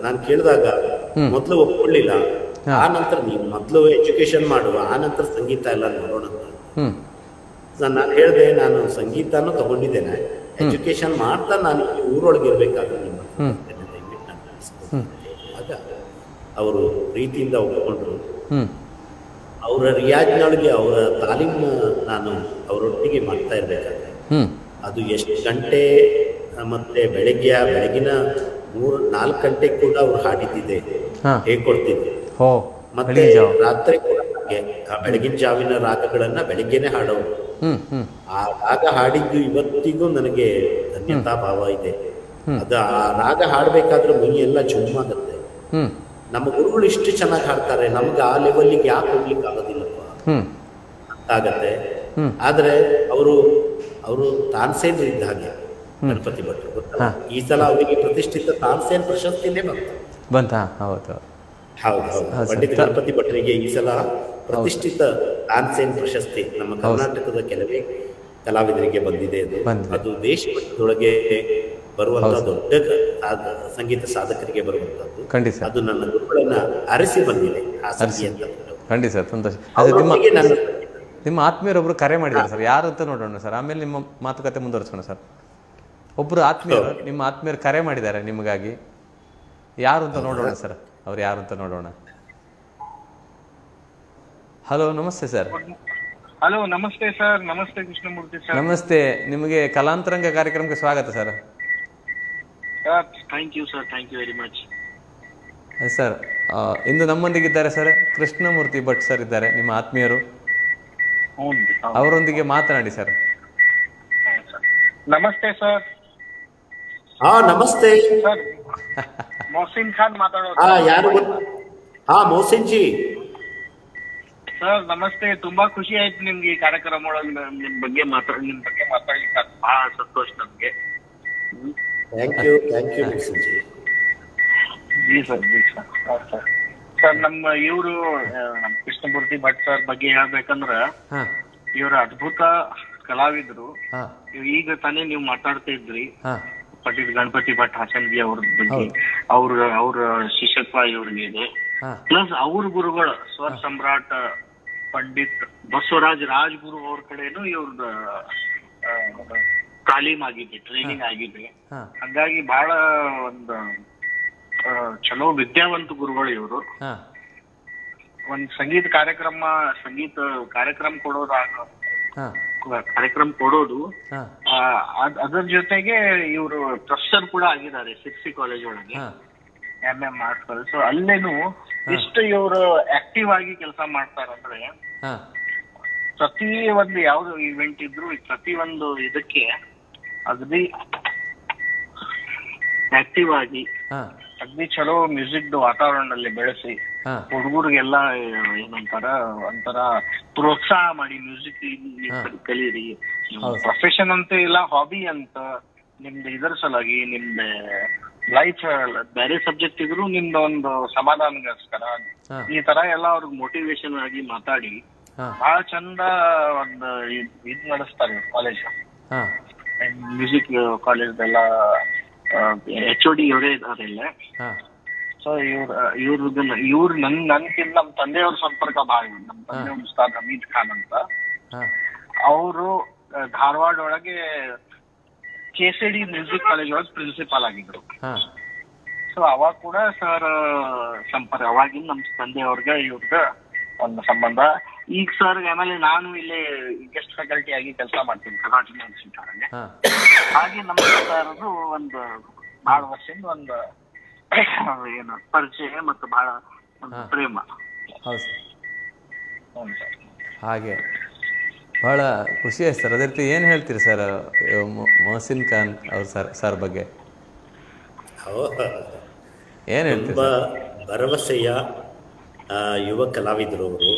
ನಾನು ಕೇಳಿದಾಗ ಮೊದಲು ಒಪ್ಕೊಳ್ಳಿಲ್ಲ. ಆ ನಂತರ ನೀವು ಮೊದಲು ಎಜುಕೇಶನ್ ಮಾಡುವ, ಆ ನಂತರ ಸಂಗೀತ ಎಲ್ಲ ನೋಡೋಣ ಅಂತ ನಾನು ಹೇಳಿದೆ. ನಾನು ಸಂಗೀತನೂ ತಗೊಂಡಿದ್ದೇನೆ, ಎಜುಕೇಶನ್ ಮಾಡ್ತಾ ನಾನು ಊರೊಳಗೆ ಇರ್ಬೇಕಾದ್ರೆ ನಿಮ್ಮ ಆಗ ಅವರು ಪ್ರೀತಿಯಿಂದ ಒಪ್ಕೊಂಡ್ರು. ಅವರ ರಿಯಾಜ್ನೊಳಗೆ ಅವರ ತಾಲೀಮು ನಾನು ಅವರೊಟ್ಟಿಗೆ ಮಾಡ್ತಾ ಇರ್ಬೇಕಾದ್ರೆ ಅದು ಎಷ್ಟು ಗಂಟೆ, ಮತ್ತೆ ಬೆಳಗಿನ 3-4 ಗಂಟೆಗೆ ಕೂಡ ಅವ್ರು ಹಾಡಿದ್ದಿದೆ, ಹೇಳ್ಕೊಡ್ತಿದ್ದೆ. ಮತ್ತೆ ರಾತ್ರಿ ಕೂಡ ಬೆಳಗಿನ ಜಾವಿನ ರಾಗಗಳನ್ನ ಬೆಳಗ್ಗೆನೆ ಹಾಡೋರು. ಆ ರಾಗ ಹಾಡಿದ್ದು ಇವತ್ತಿಗೂ ನನಗೆ ಧನ್ಯತಾ ಭಾವ ಇದೆ. ಅದು ಆ ರಾಗ ಹಾಡ್ಬೇಕಾದ್ರೆ ಮೈ ಎಲ್ಲ ಜುಮ್ಮಾಗತ್ತೆ. ನಮ್ಮ ಗುರುಗಳು ಇಷ್ಟು ಚೆನ್ನಾಗಿ ಹಾಡ್ತಾರೆ, ನಮ್ಗೆ ಆ ಲೆವೆಲ್ಗೆ ಯಾಕೆ ಹೋಗ್ಲಿಕ್ಕೆ ಆಗೋದಿಲ್ಲಪ್ಪ ಆಗತ್ತೆ. ಆದ್ರೆ ಅವರು ತಾನ್ಸೇನ್ ಇದ್ದ ಹಾಗೆ ಗಣಪತಿ ಭಟ್ರು ಗೊತ್ತಾ, ಈ ಸಲ ಅವರಿಗೆ ಪ್ರತಿಷ್ಠಿತ ತಾನ್ಸೇನ್ ಪ್ರಶಸ್ತಿನೇ ಬಂತ. ಹೌದು, ಪಂಡಿತ್ ಗಣಪತಿ ಭಟ್ರಿಗೆ ಈ ಸಲ ಪ್ರತಿಷ್ಠಿತ ತಾನ್ಸೇನ್ ಪ್ರಶಸ್ತಿ ನಮ್ಮ ಕರ್ನಾಟಕದ ಕೆಲವೇ ಕಲಾವಿದರಿಗೆ ಬಂದಿದೆ. ಅದು ದೇಶ ಮಟ್ಟದೊಳಗೆ ಬರುವಂತ ದೊಡ್ಡ ಸಂಗೀತ ಸಾಧಕರಿಗೆ ಬರುವಂತದ್ದು. ಅದು ನನ್ನ ಗುರುಗಳನ್ನ ಅರಸಿ ಬಂದಿದೆ. ಖಂಡಿತ ಸರ್, ಸಂತೋಷ. ನಿಮ್ಮ ಆತ್ಮೀಯರೊಬ್ರು ಕರೆ ಮಾಡಿದ್ದಾರೆ ಸರ್, ಯಾರು ಅಂತ ನೋಡೋಣ ಸರ್, ಆಮೇಲೆ ನಿಮ್ಮ ಮಾತುಕತೆ ಮುಂದುವರಿಸೋಣ ಸರ್. ಒಬ್ರು ನಿಮ್ಮ ಆತ್ಮೀಯರು ಕರೆ ಮಾಡಿದ್ದಾರೆ ನಿಮಗಾಗಿ, ಯಾರು ಅಂತ ನೋಡೋಣ ಸರ್. ಅವ್ರು ಯಾರು ಅಂತ ನೋಡೋಣ. ಹಲೋ, ನಮಸ್ತೆ ಸರ್. ಹಲೋ, ನಮಸ್ತೆ ಸರ್. ನಮಸ್ತೆ ಕೃಷ್ಣಮೂರ್ತಿ ಸರ್. ನಮಸ್ತೆ, ನಿಮಗೆ ಕಲಾಂತರಂಗ ಕಾರ್ಯಕ್ರಮಕ್ಕೆ ಸ್ವಾಗತ sir. Thank you sir, thank you very much sir. ಇಂದು ನಮ್ಮೊಂದಿಗಿದ್ದಾರೆ ಸರ್ ಕೃಷ್ಣಮೂರ್ತಿ ಭಟ್ ಸರ್ ಇದ್ದಾರೆ, ನಿಮ್ಮ ಆತ್ಮೀಯರು. ಅವರೊಂದಿಗೆ ಮಾತನಾಡಿ ಸರ್. ನಮಸ್ತೆ ಸರ್. ನಮಸ್ತೆ ಸರ್, ಮೊಹಸಿನ್ ಖಾನ್ ಮಾತಾಡೋದು. ಯಾರು? ಮೊಹಸಿನ್ ಜಿ ಸರ್ ನಮಸ್ತೆ. ತುಂಬಾ ಖುಷಿ ಆಯ್ತು ನಿಮ್ಗೆ ಈ ಕಾರ್ಯಕ್ರಮ ಒಳಗೆ ನಿಮ್ ಬಗ್ಗೆ ಮಾತಾಡ್ಲಿಕ್ಕೆ ಬಹಳ ಸಂತೋಷ ನಮ್ಗೆ. Thank you Mohsin ji. ಜಿ ಸರ್, ಜಿ ಸರ್. ಸರ್, ನಮ್ಮ ಇವರು ಕೃಷ್ಣಮೂರ್ತಿ ಭಟ್ ಸರ್ ಬಗ್ಗೆ ಹೇಳ್ಬೇಕಂದ್ರ ಇವ್ರ ಅದ್ಭುತ ಕಲಾವಿದ್ರು. ಈಗ ತಾನೇ ನೀವು ಮಾತಾಡ್ತಾ ಇದ್ರಿ ಪಂಡಿತ್ ಗಣಪತಿ ಭಟ್ ಹಾಸನ್ಗಿ ಅವ್ರ ಬಗ್ಗೆ. ಅವ್ರ ಶಿಷ್ಯತ್ವ ಇವ್ರಿಗೆ ಇದೆ. ಪ್ಲಸ್ ಅವ್ರ ಗುರುಗಳು ಸ್ವರ ಸಮ್ರಾಟ್ ಪಂಡಿತ್ ಬಸವರಾಜ್ ರಾಜ್ಗುರು ಅವ್ರ ಕಡೆನೂ ಇವ್ರದ ತಾಲೀಮ್ ಆಗಿದೆ, ಟ್ರೈನಿಂಗ್ ಆಗಿದೆ. ಹಾಗಾಗಿ ಬಹಳ ಒಂದು ಚಲೋ ವಿದ್ಯಾವಂತ ಗುರುಗಳು ಇವರು. ಒಂದ್ ಸಂಗೀತ ಕಾರ್ಯಕ್ರಮ ಕೊಡೋದು ಅದರ ಜೊತೆಗೆ ಇವರು ಪ್ರೊಫೆಸರ್ ಕೂಡ ಆಗಿದ್ದಾರೆ ಸಿರ್ಸಿ ಕಾಲೇಜ್ ಒಳಗೆ, MM ಆರ್ಟ್ಸ್ ಕಾಲೇಜ್. ಸೊ ಅಲ್ಲೇನು ಇಷ್ಟು ಇವರು ಆಕ್ಟಿವ್ ಆಗಿ ಕೆಲಸ ಮಾಡ್ತಾರಂದ್ರೆ, ಪ್ರತಿ ಒಂದು ಯಾವ್ದು ಇವೆಂಟ್ ಇದ್ರು ಪ್ರತಿ ಒಂದು ಇದಕ್ಕೆ ಅಗದಿ ಆಕ್ಟಿವ್ ಆಗಿ ಅಗ್ದಿ ಚಲೋ ಮ್ಯೂಸಿಕ್ ವಾತಾವರಣದಲ್ಲಿ ಬೆಳೆಸಿ ಹುಡುಗರಿಗೆಲ್ಲ ಏನಂತಾರ ಒಂಥರ ಪ್ರೋತ್ಸಾಹ ಮಾಡಿ ಮ್ಯೂಸಿಕ್ ಕಲೀರಿ, ಪ್ರೊಫೆಷನ್ ಅಂತ ಇಲ್ಲ, ಹಾಬಿ ಅಂತ ನಿಮ್ದು ಇದರ ಸಲುವಾಗಿ ನಿಮ್ದು ಲೈಫ್ ಬೇರೆ ಸಬ್ಜೆಕ್ಟ್ ಇದ್ರು ನಿಮ್ದು ಒಂದು ಸಮಾಧಾನಗೋಸ್ಕರ ಈ ತರ ಎಲ್ಲ ಅವ್ರಿಗೆ ಮೋಟಿವೇಶನ್ ಆಗಿ ಮಾತಾಡಿ ಬಹಳ ಚಂದ ಒಂದು ಇದ್ ನಡೆಸ್ತಾರೆ ಕಾಲೇಜ್. ಮ್ಯೂಸಿಕ್ ಕಾಲೇಜ್ HOD ಇವರೇ ಇದಾರೆ ಇಲ್ಲ. ಸೊ ಇವ್ರು ನನ್ಕಿಂತ ನಮ್ ತಂದೆಯವ್ರ ಸಂಪರ್ಕ ಭಾಳ. ನಮ್ ತಂದೆ ಉಸ್ತಾದ್ ಹಮೀದ್ ಖಾನ್ ಅಂತ, ಅವರು ಧಾರವಾಡ ಒಳಗೆ KCD ಮ್ಯೂಸಿಕ್ ಕಾಲೇಜ್ ಒಳಗೆ ಪ್ರಿನ್ಸಿಪಾಲ್ ಆಗಿದ್ರು. ಸೊ ಅವಾಗ ಕೂಡ ಸರ್ ಸಂಪರ್ಕ, ಅವಾಗಿನ ನಮ್ ತಂದೆಯವ್ರಗ ಇವ್ರಗ ಒಂದು ಸಂಬಂಧ. ಈಗ ಸರ್ ಆಮೇಲೆ ನಾನು ಇಲ್ಲಿ ಗೆಸ್ಟ್ ಫ್ಯಾಕಲ್ಟಿ ಆಗಿ ಕೆಲಸ ಮಾಡ್ತೀನಿ ಕರ್ನಾಟಕ ಯೂನಿವರ್ಸಿಟಿ ಒಳಗೆ. ಹಾಗೆ ನಮ್ಮ ಸರ್ದು ಒಂದು ಬಹಳ ವರ್ಷದಿಂದ ಒಂದು ಏನು ಪರಿಚಯ ಮತ್ತು ಬಹಳ ಒಂದು ಪ್ರೇಮ. ಹಾಗೆ ಬಹಳ ಖುಷಿ ಆಯ್ತು ಸರ್. ಅದೇ ರೀತಿ ಏನು ಹೇಳ್ತೀರಿ ಸರ್ ಮೊಹಸಿನ್ ಖಾನ್ ಅವ್ರ ಸರ್ ಬಗ್ಗೆ ಏನು ಹೇಳ್ತೀರಿ? ತುಂಬ ಭರವಸೆಯ ಯುವ ಕಲಾವಿದರು ಅವರು.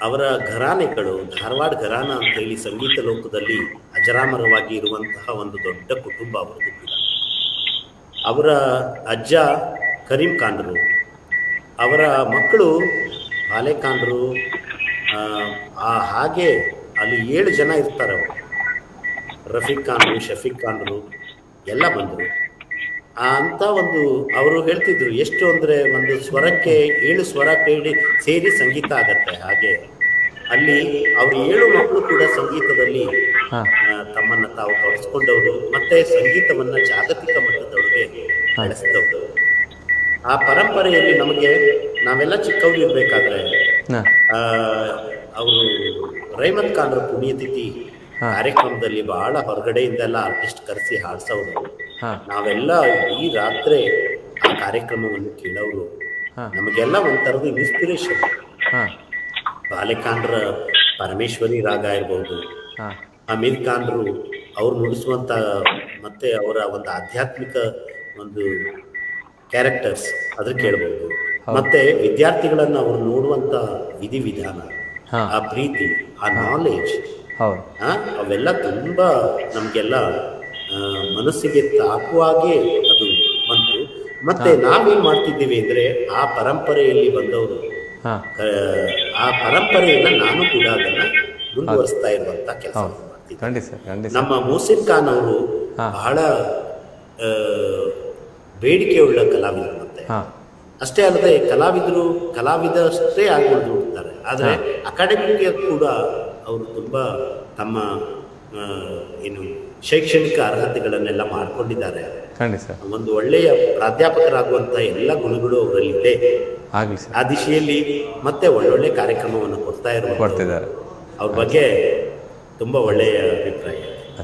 ಅವರ ಘರಾನೆಗಳು ಧಾರವಾಡ ಘರಾನ ಅಂತೇಳಿ ಸಂಗೀತ ಲೋಕದಲ್ಲಿ ಅಜರಾಮರವಾಗಿ ಇರುವಂತಹ ಒಂದು ದೊಡ್ಡ ಕುಟುಂಬ ಅವರದ್ದು ಕೂಡ. ಅವರ ಅಜ್ಜ ಕರೀಂ ಖಾನ್ರು, ಅವರ ಮಕ್ಕಳು ಬಾಲೆ ಖಾನ್ರು, ಹಾಗೆ ಅಲ್ಲಿ 7 ಜನ ಇರ್ತಾರೆ ಅವರು. ರಫೀಕ್ ಖಾನ್ರು, ಶಫೀಕ್ ಖಾನ್ರು ಎಲ್ಲ ಬಂದರು ಅಂತ ಒಂದು. ಅವರು ಹೇಳ್ತಿದ್ರು ಎಷ್ಟು ಅಂದರೆ ಒಂದು ಸ್ವರಕ್ಕೆ 7 ಸ್ವರ ಸೇರಿ ಸಂಗೀತ ಆಗತ್ತೆ. ಹಾಗೆ ಅಲ್ಲಿ ಅವರು 7 ಮಕ್ಕಳು ಕೂಡ ಸಂಗೀತದಲ್ಲಿ ತಮ್ಮನ್ನು ತಾವು ತೊಡಸ್ಕೊಂಡವರು, ಮತ್ತೆ ಸಂಗೀತವನ್ನು ಜಾಗತಿಕ ಮಟ್ಟದೊಳಗೆ ಬೆಳೆಸಿದವರು. ಆ ಪರಂಪರೆಯಲ್ಲಿ ನಮಗೆ ನಾವೆಲ್ಲ ಚಿಕ್ಕವರು ಇರಬೇಕಾದ್ರೆ ಅವರು ರಹಮತ್ ಖಾನ್ರ ಪುಣ್ಯತಿಥಿ ಕಾರ್ಯಕ್ರಮದಲ್ಲಿ ಬಹಳ ಹೊರಗಡೆಯಿಂದೆಲ್ಲ ಆರ್ಟಿಸ್ಟ್ ಕರೆಸಿ ಹಾಡ್ಸೋರು. ನಾವೆಲ್ಲ ಈ ರಾತ್ರಿ ಆ ಕಾರ್ಯಕ್ರಮವನ್ನು ಕೇಳೋರು. ನಮಗೆಲ್ಲ ಒಂಥರದ ಇನ್ಸ್ಪಿರೇಷನ್. ಬಾಲೆ ಖಾನ್ರ ಪರಮೇಶ್ವರಿ ರಾಗ ಇರ್ಬೋದು, ಹಮೀದ್ ಖಾನ್ರು ಅವ್ರು ನುಡಿಸುವಂತ ಮತ್ತೆ ಅವರ ಒಂದು ಆಧ್ಯಾತ್ಮಿಕ ಒಂದು ಕ್ಯಾರೆಕ್ಟರ್ಸ್ ಅದ್ರ ಕೇಳ್ಬೋದು. ಮತ್ತೆ ವಿದ್ಯಾರ್ಥಿಗಳನ್ನ ಅವ್ರು ನೋಡುವಂತ ವಿಧಿವಿಧಾನ, ಆ ಪ್ರೀತಿ, ಆ ನಾಲೆಜ್, ಅವೆಲ್ಲ ತುಂಬಾ ನಮ್ಗೆಲ್ಲ ಮನಸ್ಸಿಗೆ ತಾಕುವಾಗೇ ಅದು ಬಂತು. ಮತ್ತೆ ನಾವೇನ್ ಮಾಡ್ತಿದ್ದೀವಿ ಅಂದ್ರೆ ಆ ಪರಂಪರೆಯಲ್ಲಿ ಬಂದವರು, ಆ ಪರಂಪರೆಯನ್ನ ನಾನು ಕೂಡ ಅದನ್ನ ಮುಂದುವರಿಸ್ತಾ ಇರುವಂತ ಕೆಲಸ ಮಾಡ್ತಿದ್ದೆ. ನಮ್ಮ ಮೊಹಸಿನ್ ಖಾನ್ ಅವರು ಬಹಳ ಬೇಡಿಕೆಯುಳ್ಳ ಕಲಾವಿದರು. ಮತ್ತೆ ಅಷ್ಟೇ ಅಲ್ಲದೆ ಕಲಾವಿದಷ್ಟೇ ಆಗಿ ಉಳಿದುಬಿಡ್ತಾರೆ. ಆದರೆ ಅಕಾಡೆಮಿಕ್ ಕೂಡ ಅವರು ತುಂಬ ತಮ್ಮ ಏನು ಶೈಕ್ಷಣಿಕ ಅರ್ಹತೆಗಳನ್ನೆಲ್ಲ ಮಾಡ್ಕೊಂಡಿದ್ದಾರೆ. ಖಂಡಿತ ಸರ್. ಒಂದು ಒಳ್ಳೆಯ ಪ್ರಾಧ್ಯಾಪಕರಾಗುವಂಥ ಎಲ್ಲ ಗುಣಗಳು ಅವರಲ್ಲಿದೆ. ಆಗಲಿ ಸರ್. ಆ ದಿಶೆಯಲ್ಲಿ ಮತ್ತೆ ಒಳ್ಳೊಳ್ಳೆ ಕಾರ್ಯಕ್ರಮವನ್ನು ಕೊಡ್ತಿದ್ದಾರೆ. ಅವ್ರ ಬಗ್ಗೆ ತುಂಬ ಒಳ್ಳೆಯ ಅಭಿಪ್ರಾಯ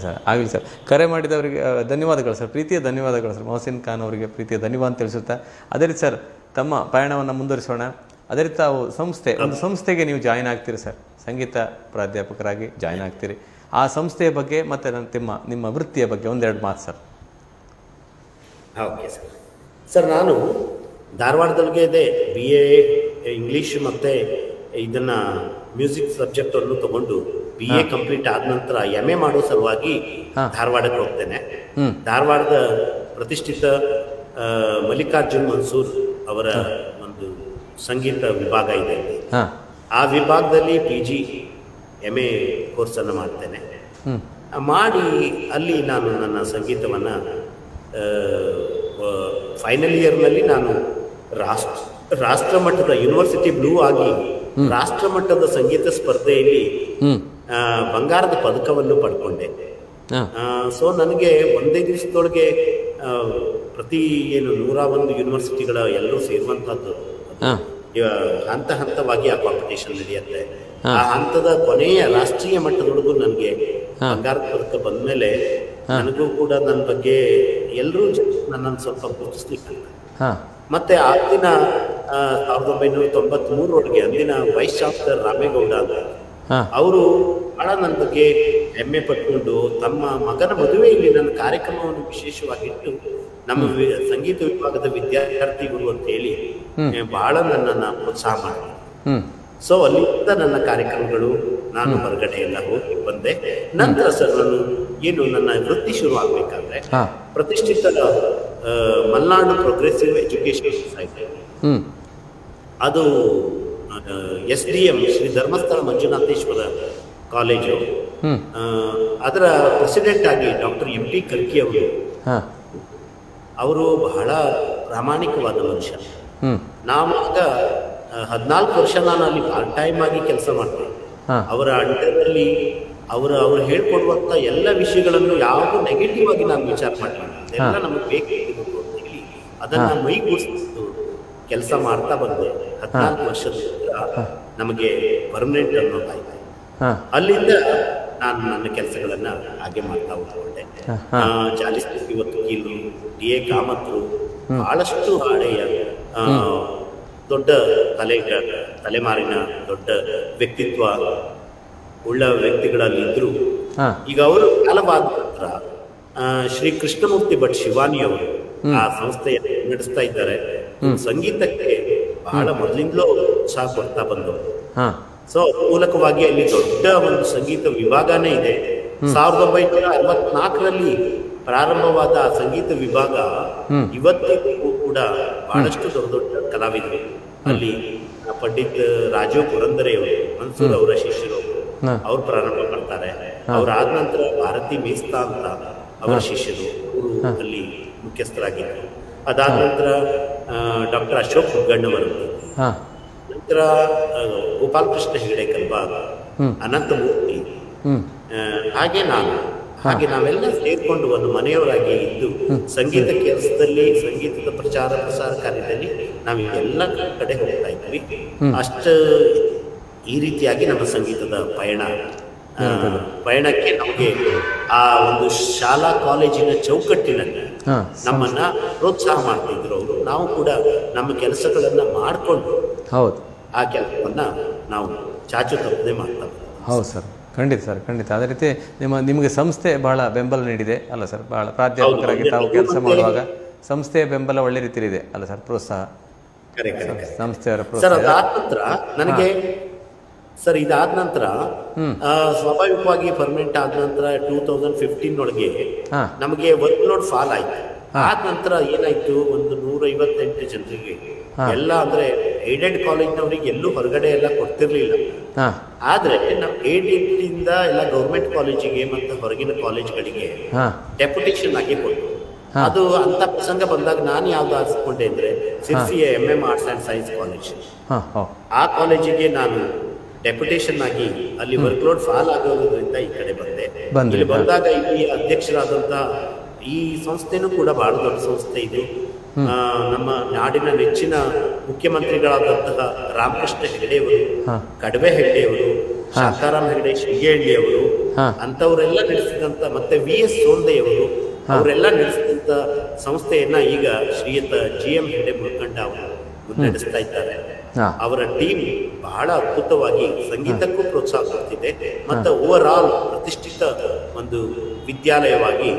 ಸರ್. ಆಗಲಿ ಸರ್. ಕರೆ ಮಾಡಿದವರಿಗೆ ಧನ್ಯವಾದಗಳು ಸರ್, ಪ್ರೀತಿಯ ಧನ್ಯವಾದಗಳು ಸರ್. ಮೊಹಸಿನ್ ಖಾನ್ ಅವರಿಗೆ ಪ್ರೀತಿಯ ಧನ್ಯವಾದ ತಿಳಿಸುತ್ತಾ, ಅದೇ ರೀತಿ ಸರ್ ತಮ್ಮ ಪಯಣವನ್ನು ಮುಂದುವರಿಸೋಣ. ಅದೇ ರೀತಿ ತಾವು ಒಂದು ಸಂಸ್ಥೆಗೆ ನೀವು ಜಾಯಿನ್ ಆಗ್ತೀರಿ ಸರ್, ಸಂಗೀತ ಪ್ರಾಧ್ಯಾಪಕರಾಗಿ ಜಾಯಿನ್ ಆಗ್ತೀರಿ. ಆ ಸಂಸ್ಥೆಯ ಬಗ್ಗೆ ಮತ್ತು ನಿಮ್ಮ ವೃತ್ತಿಯ ಬಗ್ಗೆ ಒಂದೆರಡು ಮಾತು ಸರ್. Okay sir. ಸರ್, ನಾನು ಧಾರವಾಡದೊಳಗೆ ಇದೆ BA ಇಂಗ್ಲೀಷ್ ಮತ್ತು ಇದನ್ನು ಮ್ಯೂಸಿಕ್ ಸಬ್ಜೆಕ್ಟನ್ನು ತಗೊಂಡು BA ಕಂಪ್ಲೀಟ್ ಆದ ನಂತರ MA ಮಾಡೋ ಸಲುವಾಗಿ ಧಾರವಾಡಕ್ಕೆ ಹೋಗ್ತೇನೆ. ಧಾರವಾಡದ ಪ್ರತಿಷ್ಠಿತ ಮಲ್ಲಿಕಾರ್ಜುನ್ ಮನ್ಸೂರ್ ಅವರ ಒಂದು ಸಂಗೀತ ವಿಭಾಗ ಇದೆ. ಆ ವಿಭಾಗದಲ್ಲಿ PG MA ಕೋರ್ಸನ್ನು ಮಾಡ್ತೇನೆ. ಮಾಡಿ ಅಲ್ಲಿ ನಾನು ನನ್ನ ಸಂಗೀತವನ್ನು ಫೈನಲ್ ಇಯರ್ನಲ್ಲಿ ನಾನು ರಾಷ್ಟ್ರ ಮಟ್ಟದ ಯೂನಿವರ್ಸಿಟಿ ಬ್ಲೂ ಆಗಿ ರಾಷ್ಟ್ರ ಮಟ್ಟದ ಸಂಗೀತ ಸ್ಪರ್ಧೆಯಲ್ಲಿ ಬಂಗಾರದ ಪದಕವನ್ನು ಪಡ್ಕೊಂಡೆ. ಸೊ ನನಗೆ ಒಂದೇ ದಿವಸದೊಳಗೆ ಪ್ರತಿ 101 ಯೂನಿವರ್ಸಿಟಿಗಳ ಎಲ್ಲರೂ ಸೇರುವಂತಹದ್ದು ಹಂತ ಹಂತವಾಗಿ ಆ ಕಾಂಪಿಟೇಷನ್ ನಡೆಯುತ್ತೆ. ಆ ಹಂತದ ಕೊನೆಯ ರಾಷ್ಟ್ರೀಯ ಮಟ್ಟದೊಳಗೂ ನನಗೆ ಬಂಗಾರದ ಪದಕ ಬಂದ್ಮೇಲೆ ನನಗೂ ಕೂಡ ನನ್ನ ಬಗ್ಗೆ ಎಲ್ಲರೂ ನನ್ನನ್ನು ಸ್ವಲ್ಪ ಗುರುತಿಸ್ಲಿಕ್ಕೆ ಮತ್ತೆ ಆ ದಿನ 1993 ಅಂದಿನ ವೈಸ್ ಚಾನ್ಸಲರ್ ರಾಮೇಗೌಡ ಅವರು ಬಹಳ ನನ್ನ ಬಗ್ಗೆ ಹೆಮ್ಮೆ ಪಟ್ಕೊಂಡು ತಮ್ಮ ಮಗನ ಮದುವೆಯಲ್ಲಿ ನನ್ನ ಕಾರ್ಯಕ್ರಮವನ್ನು ವಿಶೇಷವಾಗಿಟ್ಟು ನಮ್ಮ ಸಂಗೀತ ವಿಭಾಗದ ವಿದ್ಯಾರ್ಥಿಗಳು ಅಂತ ಹೇಳಿ ಬಹಳ ನನ್ನನ್ನು ಪ್ರೋತ್ಸಾಹ ಮಾಡಿದ್ರು. ಸೊ ಅಲ್ಲಿಂದ ನನ್ನ ಕಾರ್ಯಕ್ರಮಗಳು ನಾನು ಹೊರಗಡೆ ಎಲ್ಲ ಹೋಗಿ ಬಂದೆ. ನಂತರ ಸರ್ ನನ್ನ ವೃತ್ತಿ ಶುರು ಆಗ್ಬೇಕಾದ್ರೆ ಪ್ರತಿಷ್ಠಿತ ಮಲ್ನಾಡು ಪ್ರೋಗ್ರೆಸಿವ್ ಎಜುಕೇಶನ್ ಸೊಸೈಟಿ, ಅದು SDM ಶ್ರೀ ಧರ್ಮಸ್ಥಳ ಮಂಜುನಾಥೇಶ್ವರ ಕಾಲೇಜು, ಅದರ ಪ್ರೆಸಿಡೆಂಟ್ ಆಗಿ ಡಾಕ್ಟರ್ MT ಕರ್ಕಿ ಅವರು ಬಹಳ ಪ್ರಾಮಾಣಿಕವಾದ ಮನುಷ್ಯ. ನಾವಾಗ 14 ವರ್ಷ ನಾನು ಅಲ್ಲಿ ಪಾರ್ಟ್ ಟೈಮ್ ಆಗಿ ಕೆಲಸ ಮಾಡ್ತೇನೆ. ಅವರ ಅಂಡರ್ನಲ್ಲಿ ಅವರು ಹೇಳ್ಕೊಡುವಂಥ ಎಲ್ಲ ವಿಷಯಗಳನ್ನು ಯಾವುದು ನೆಗೆಟಿವ್ ಆಗಿ ನಾನು ವಿಚಾರ ಮಾಡಲಿಲ್ಲ. ಎಲ್ಲ ನಮಗೆ ಬೇಕು ಅಂತ ಹೇಳಿ ಅದನ್ನು ಮೈಗೂಡಿಸ್ತು ಕೆಲಸ ಮಾಡ್ತಾ ಬಂದೆ. 14 ವರ್ಷದ ನಮಗೆ ಪರ್ಮನೆಂಟ್ ಅನ್ನೋದಾಯ್ತು. ಅಲ್ಲಿಂದ ನಾನು ನನ್ನ ಕೆಲಸಗಳನ್ನು ಹಾಗೆ ಮಾಡ್ತಾ ಹೋಗ್ಕೊಂಡೆ. ಜಾಲಿಸ್ತಿದ್ವಿ ವಕೀಲರು, DA ಕಾಮತ್ರು, ಬಹಳಷ್ಟು ಹಳೆಯ ದೊಡ್ಡ ತಲೆಮಾರಿನ ದೊಡ್ಡ ವ್ಯಕ್ತಿತ್ವ ಉಳ್ಳ ವ್ಯಕ್ತಿಗಳಲ್ಲಿ ಇದ್ರು. ಈಗ ಅವರು ಕಾಲವಾದ ನಂತರ ಶ್ರೀ ಕೃಷ್ಣಮೂರ್ತಿ ಭಟ್ ಶಿವಾನಿ ಅವರು ಆ ಸಂಸ್ಥೆಯನ್ನು ನಡೆಸ್ತಾ ಇದ್ದಾರೆ. ಸಂಗೀತಕ್ಕೆ ಬಹಳ ಮೊದಲಿಂದಲೂ ಉತ್ಸಾಹ ಕೊಡ್ತಾ ಬಂದವರು. ಸೊ ಮೂಲಕವಾಗಿ ಅಲ್ಲಿ ದೊಡ್ಡ ಒಂದು ಸಂಗೀತ ವಿಭಾಗನೇ ಇದೆ. 1964ರಲ್ಲಿ ಪ್ರಾರಂಭವಾದ ಆ ಸಂಗೀತ ವಿಭಾಗ ಇವತ್ತಿಗೂ ಕೂಡ ಬಹಳಷ್ಟು ದೊಡ್ಡ ದೊಡ್ಡ ಕಲಾವಿದರು ಅಲ್ಲಿ ಪಂಡಿತ್ ರಾಜೀವ್ ಪುರಂದರೆ ಅವರು, ಮನ್ಸೂರ್ ಅವರ ಶಿಷ್ಯರು, ಅವ್ರು ಪ್ರಾರಂಭ ಮಾಡ್ತಾರೆ. ಅವರಾದ ನಂತರ ಭಾರತಿ ಮೇಸ್ತಾ ಅಂತ ಅವರ ಶಿಷ್ಯರು, ಅವರು ಅಲ್ಲಿ ಮುಖ್ಯಸ್ಥರಾಗಿದ್ದರು. ಅದಾದ ನಂತರ ಡಾಕ್ಟರ್ ಅಶೋಕ್ ಹುಗ್ಗಣ್ಣವರು, ನಂತರ ಗೋಪಾಲಕೃಷ್ಣ ಹೆಗಡೆ ಕಲ್ಬಾಗ್, ಅನಂತಮೂರ್ತಿ, ಹಾಗೆ ನಾವೆಲ್ಲ ಸೇರ್ಕೊಂಡು ಒಂದು ಮನೆಯವರಾಗಿ ಇದ್ದು ಸಂಗೀತ ಕೆಲಸದಲ್ಲಿ, ಸಂಗೀತದ ಪ್ರಚಾರ ಪ್ರಸಾರ ಕಾರ್ಯದಲ್ಲಿ ನಾವು ಎಲ್ಲ ಕಡೆ ಹೋಗ್ತಾ ಇದ್ವಿ. ಅಷ್ಟು ಈ ರೀತಿಯಾಗಿ ನಮ್ಮ ಸಂಗೀತದ ಪಯಣಕ್ಕೆ ನಮಗೆ ಆ ಒಂದು ಶಾಲಾ ಕಾಲೇಜಿನ ಚೌಕಟ್ಟಿನಲ್ಲಿ ನಮ್ಮನ್ನ ಪ್ರೋತ್ಸಾಹ ಮಾಡ್ತಿದ್ರು ಅವರು. ನಾವು ಕೂಡ ನಮ್ಮ ಕೆಲಸಗಳನ್ನ ಮಾಡಿಕೊಂಡು ಆ ಕೆಲಸವನ್ನ ನಾವು ಚಾಚು ತಪ್ಪದೆ ಮಾಡ್ತಾ. ಹೌದು ಸರ್, ಖಂಡಿತ ಸರ್, ಖಂಡಿತ. ಅದೇ ರೀತಿ ನಿಮಗೆ ಸಂಸ್ಥೆ ಬಹಳ ಬೆಂಬಲ ನೀಡಿದೆ ಅಲ್ಲ ಸರ್? ಬಹಳ ಪ್ರಾಧ್ಯಾಪಕರಾಗಿ ತಾವು ಕೆಲಸ ಮಾಡುವಾಗ ಸಂಸ್ಥೆಯ ಬೆಂಬಲ ಒಳ್ಳೆ ರೀತಿಯಿದೆ ಅಲ್ಲ ಸರ್? ಪ್ರೋತ್ಸಾಹ ಸಂಸ್ಥೆಯವರ ಪ್ರೋತ್ಸಾಹ. ಸರ್, ಇದಾದ ನಂತರ ಸ್ವಾಭಾವಿಕವಾಗಿ ಪರ್ಮನೆಂಟ್ ಆದ ನಂತರ 2015 ಒಳಗೆ ನಮಗೆ ವರ್ಕ್ ಲೋಡ್ ಫಾಲ್ ಆಯ್ತು. ಆದ ನಂತರ ಏನಾಯ್ತು, ಒಂದು 158 ಜನರಿಗೆ ಎಲ್ಲ ಅಂದ್ರೆ ಏಡೆಡ್ ಕಾಲೇಜ್ನವ್ರಿಗೆ ಎಲ್ಲೂ ಹೊರಗಡೆ ಎಲ್ಲ ಕೊಡ್ತಿರ್ಲಿಲ್ಲ. ಆದ್ರೆ ನಾವು ಏಡೆಡ್ ಇಂದ ಎಲ್ಲ ಗೌರ್ಮೆಂಟ್ ಕಾಲೇಜಿಗೆ ಮತ್ತು ಹೊರಗಿನ ಕಾಲೇಜ್ಗಳಿಗೆ ಡೆಪ್ಯುಟೇಷನ್ ಆಗಿ ಕೊಟ್ಟು, ಅದು ಅಂತ ಪ್ರಸಂಗ ಬಂದಾಗ ನಾನು ಯಾವ್ದು ಆರಿಸ್ಕೊಂಡೆ ಅಂದ್ರೆ ಸಿರ್ಸಿಯ MM arts and science college. ಆ ಕಾಲೇಜಿಗೆ ನಾನು ಡೆಪ್ಯುಟೇಷನ್ ಆಗಿ ಅಲ್ಲಿ ವರ್ಕ್ ಲೋಡ್ ಫಾಲ್ ಆಗೋದ್ರಿಂದ ಈ ಕಡೆ ಬಂದೆ. ಇಲ್ಲಿ ಬಂದಾಗ ಇಲ್ಲಿ ಅಧ್ಯಕ್ಷರಾದಂಥ ಈ ಸಂಸ್ಥೆನೂ ಕೂಡ ಬಹಳ ದೊಡ್ಡ ಸಂಸ್ಥೆ ಇದು. ನಮ್ಮ ನಾಡಿನ ನೆಚ್ಚಿನ ಮುಖ್ಯಮಂತ್ರಿಗಳಾದಂತಹ ರಾಮಕೃಷ್ಣ ಹೆಗಡೆಯವರು, ಕಡವೆ ಹೆಗಡೆಯವರು, ಶಾಂತಾರಾಮ್ ಹೆಗಡೆ ಶಿಗೇಹಳ್ಳಿಯವರು ಅಂತವರೆಲ್ಲ ನಡೆಸಿದಂತ, ಮತ್ತೆ VS ಸೋಂದೆಯವರು ಅವರೆಲ್ಲ ನಡೆಸಿದಂತ ಸಂಸ್ಥೆಯನ್ನ ಈಗ ಶ್ರೀಯುತ GM ಹೆಗಡೆ ಮುಳ್ಕಂಡ ಅವರು ಮುನ್ನಡೆಸ್ತಾ ಇದ್ದಾರೆ. ಅವರ ಟೀಮ್ ಬಹಳ ಅದ್ಭುತವಾಗಿ ಸಂಗೀತಕ್ಕೂ ಪ್ರೋತ್ಸಾಹ ಕೊಡ್ತಿದೆ ಮತ್ತು ಓವರ್ ಆಲ್ ಪ್ರತಿಷ್ಠಿತ ಒಂದು ವಿದ್ಯಾಲಯವಾಗಿ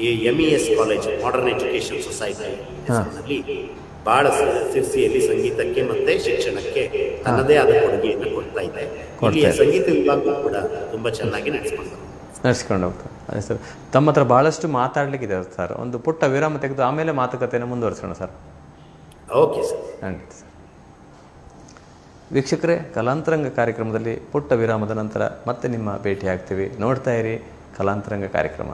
ಈ MES college modern education society ಹೆಸರಿನಲ್ಲಿ ಬಹಳ ಸಿರ್ಸಿಯಲ್ಲಿ ಸಂಗೀತಕ್ಕೆ ಮತ್ತೆ ಶಿಕ್ಷಣಕ್ಕೆ ತನ್ನದೇ ಆದ ಕೊಡುಗೆಯನ್ನು ಕೊಡ್ತಾ ಇದೆ. ಇಲ್ಲಿಯ ಸಂಗೀತ ವಿಭಾಗ ಕೂಡ ತುಂಬಾ ಚೆನ್ನಾಗಿ ನಡೆಸ್ಕೊಂಡು ಹೋಗ್ತಾರೆ. ಅದೇ ಸರ್, ತಮ್ಮ ಹತ್ರ ಬಹಳಷ್ಟು ಮಾತಾಡ್ಲಿಕ್ಕಿದೆ ಸರ್. ಒಂದು ಪುಟ್ಟ ವಿರಾಮ ತೆಗೆದು ಆಮೇಲೆ ಮಾತುಕತೆಯನ್ನು ಮುಂದುವರಿಸೋಣ ಸರ್. Okay sir. ಖಂಡಿತ ಸರ್. ವೀಕ್ಷಕರೇ, ಕಲಾಂತರಂಗ ಕಾರ್ಯಕ್ರಮದಲ್ಲಿ ಪುಟ್ಟ ವಿರಾಮದ ನಂತರ ಮತ್ತೆ ನಿಮ್ಮ ಭೇಟಿ ಆಗ್ತೀವಿ. ನೋಡ್ತಾ ಇರಿ ಕಲಾಂತರಂಗ ಕಾರ್ಯಕ್ರಮ.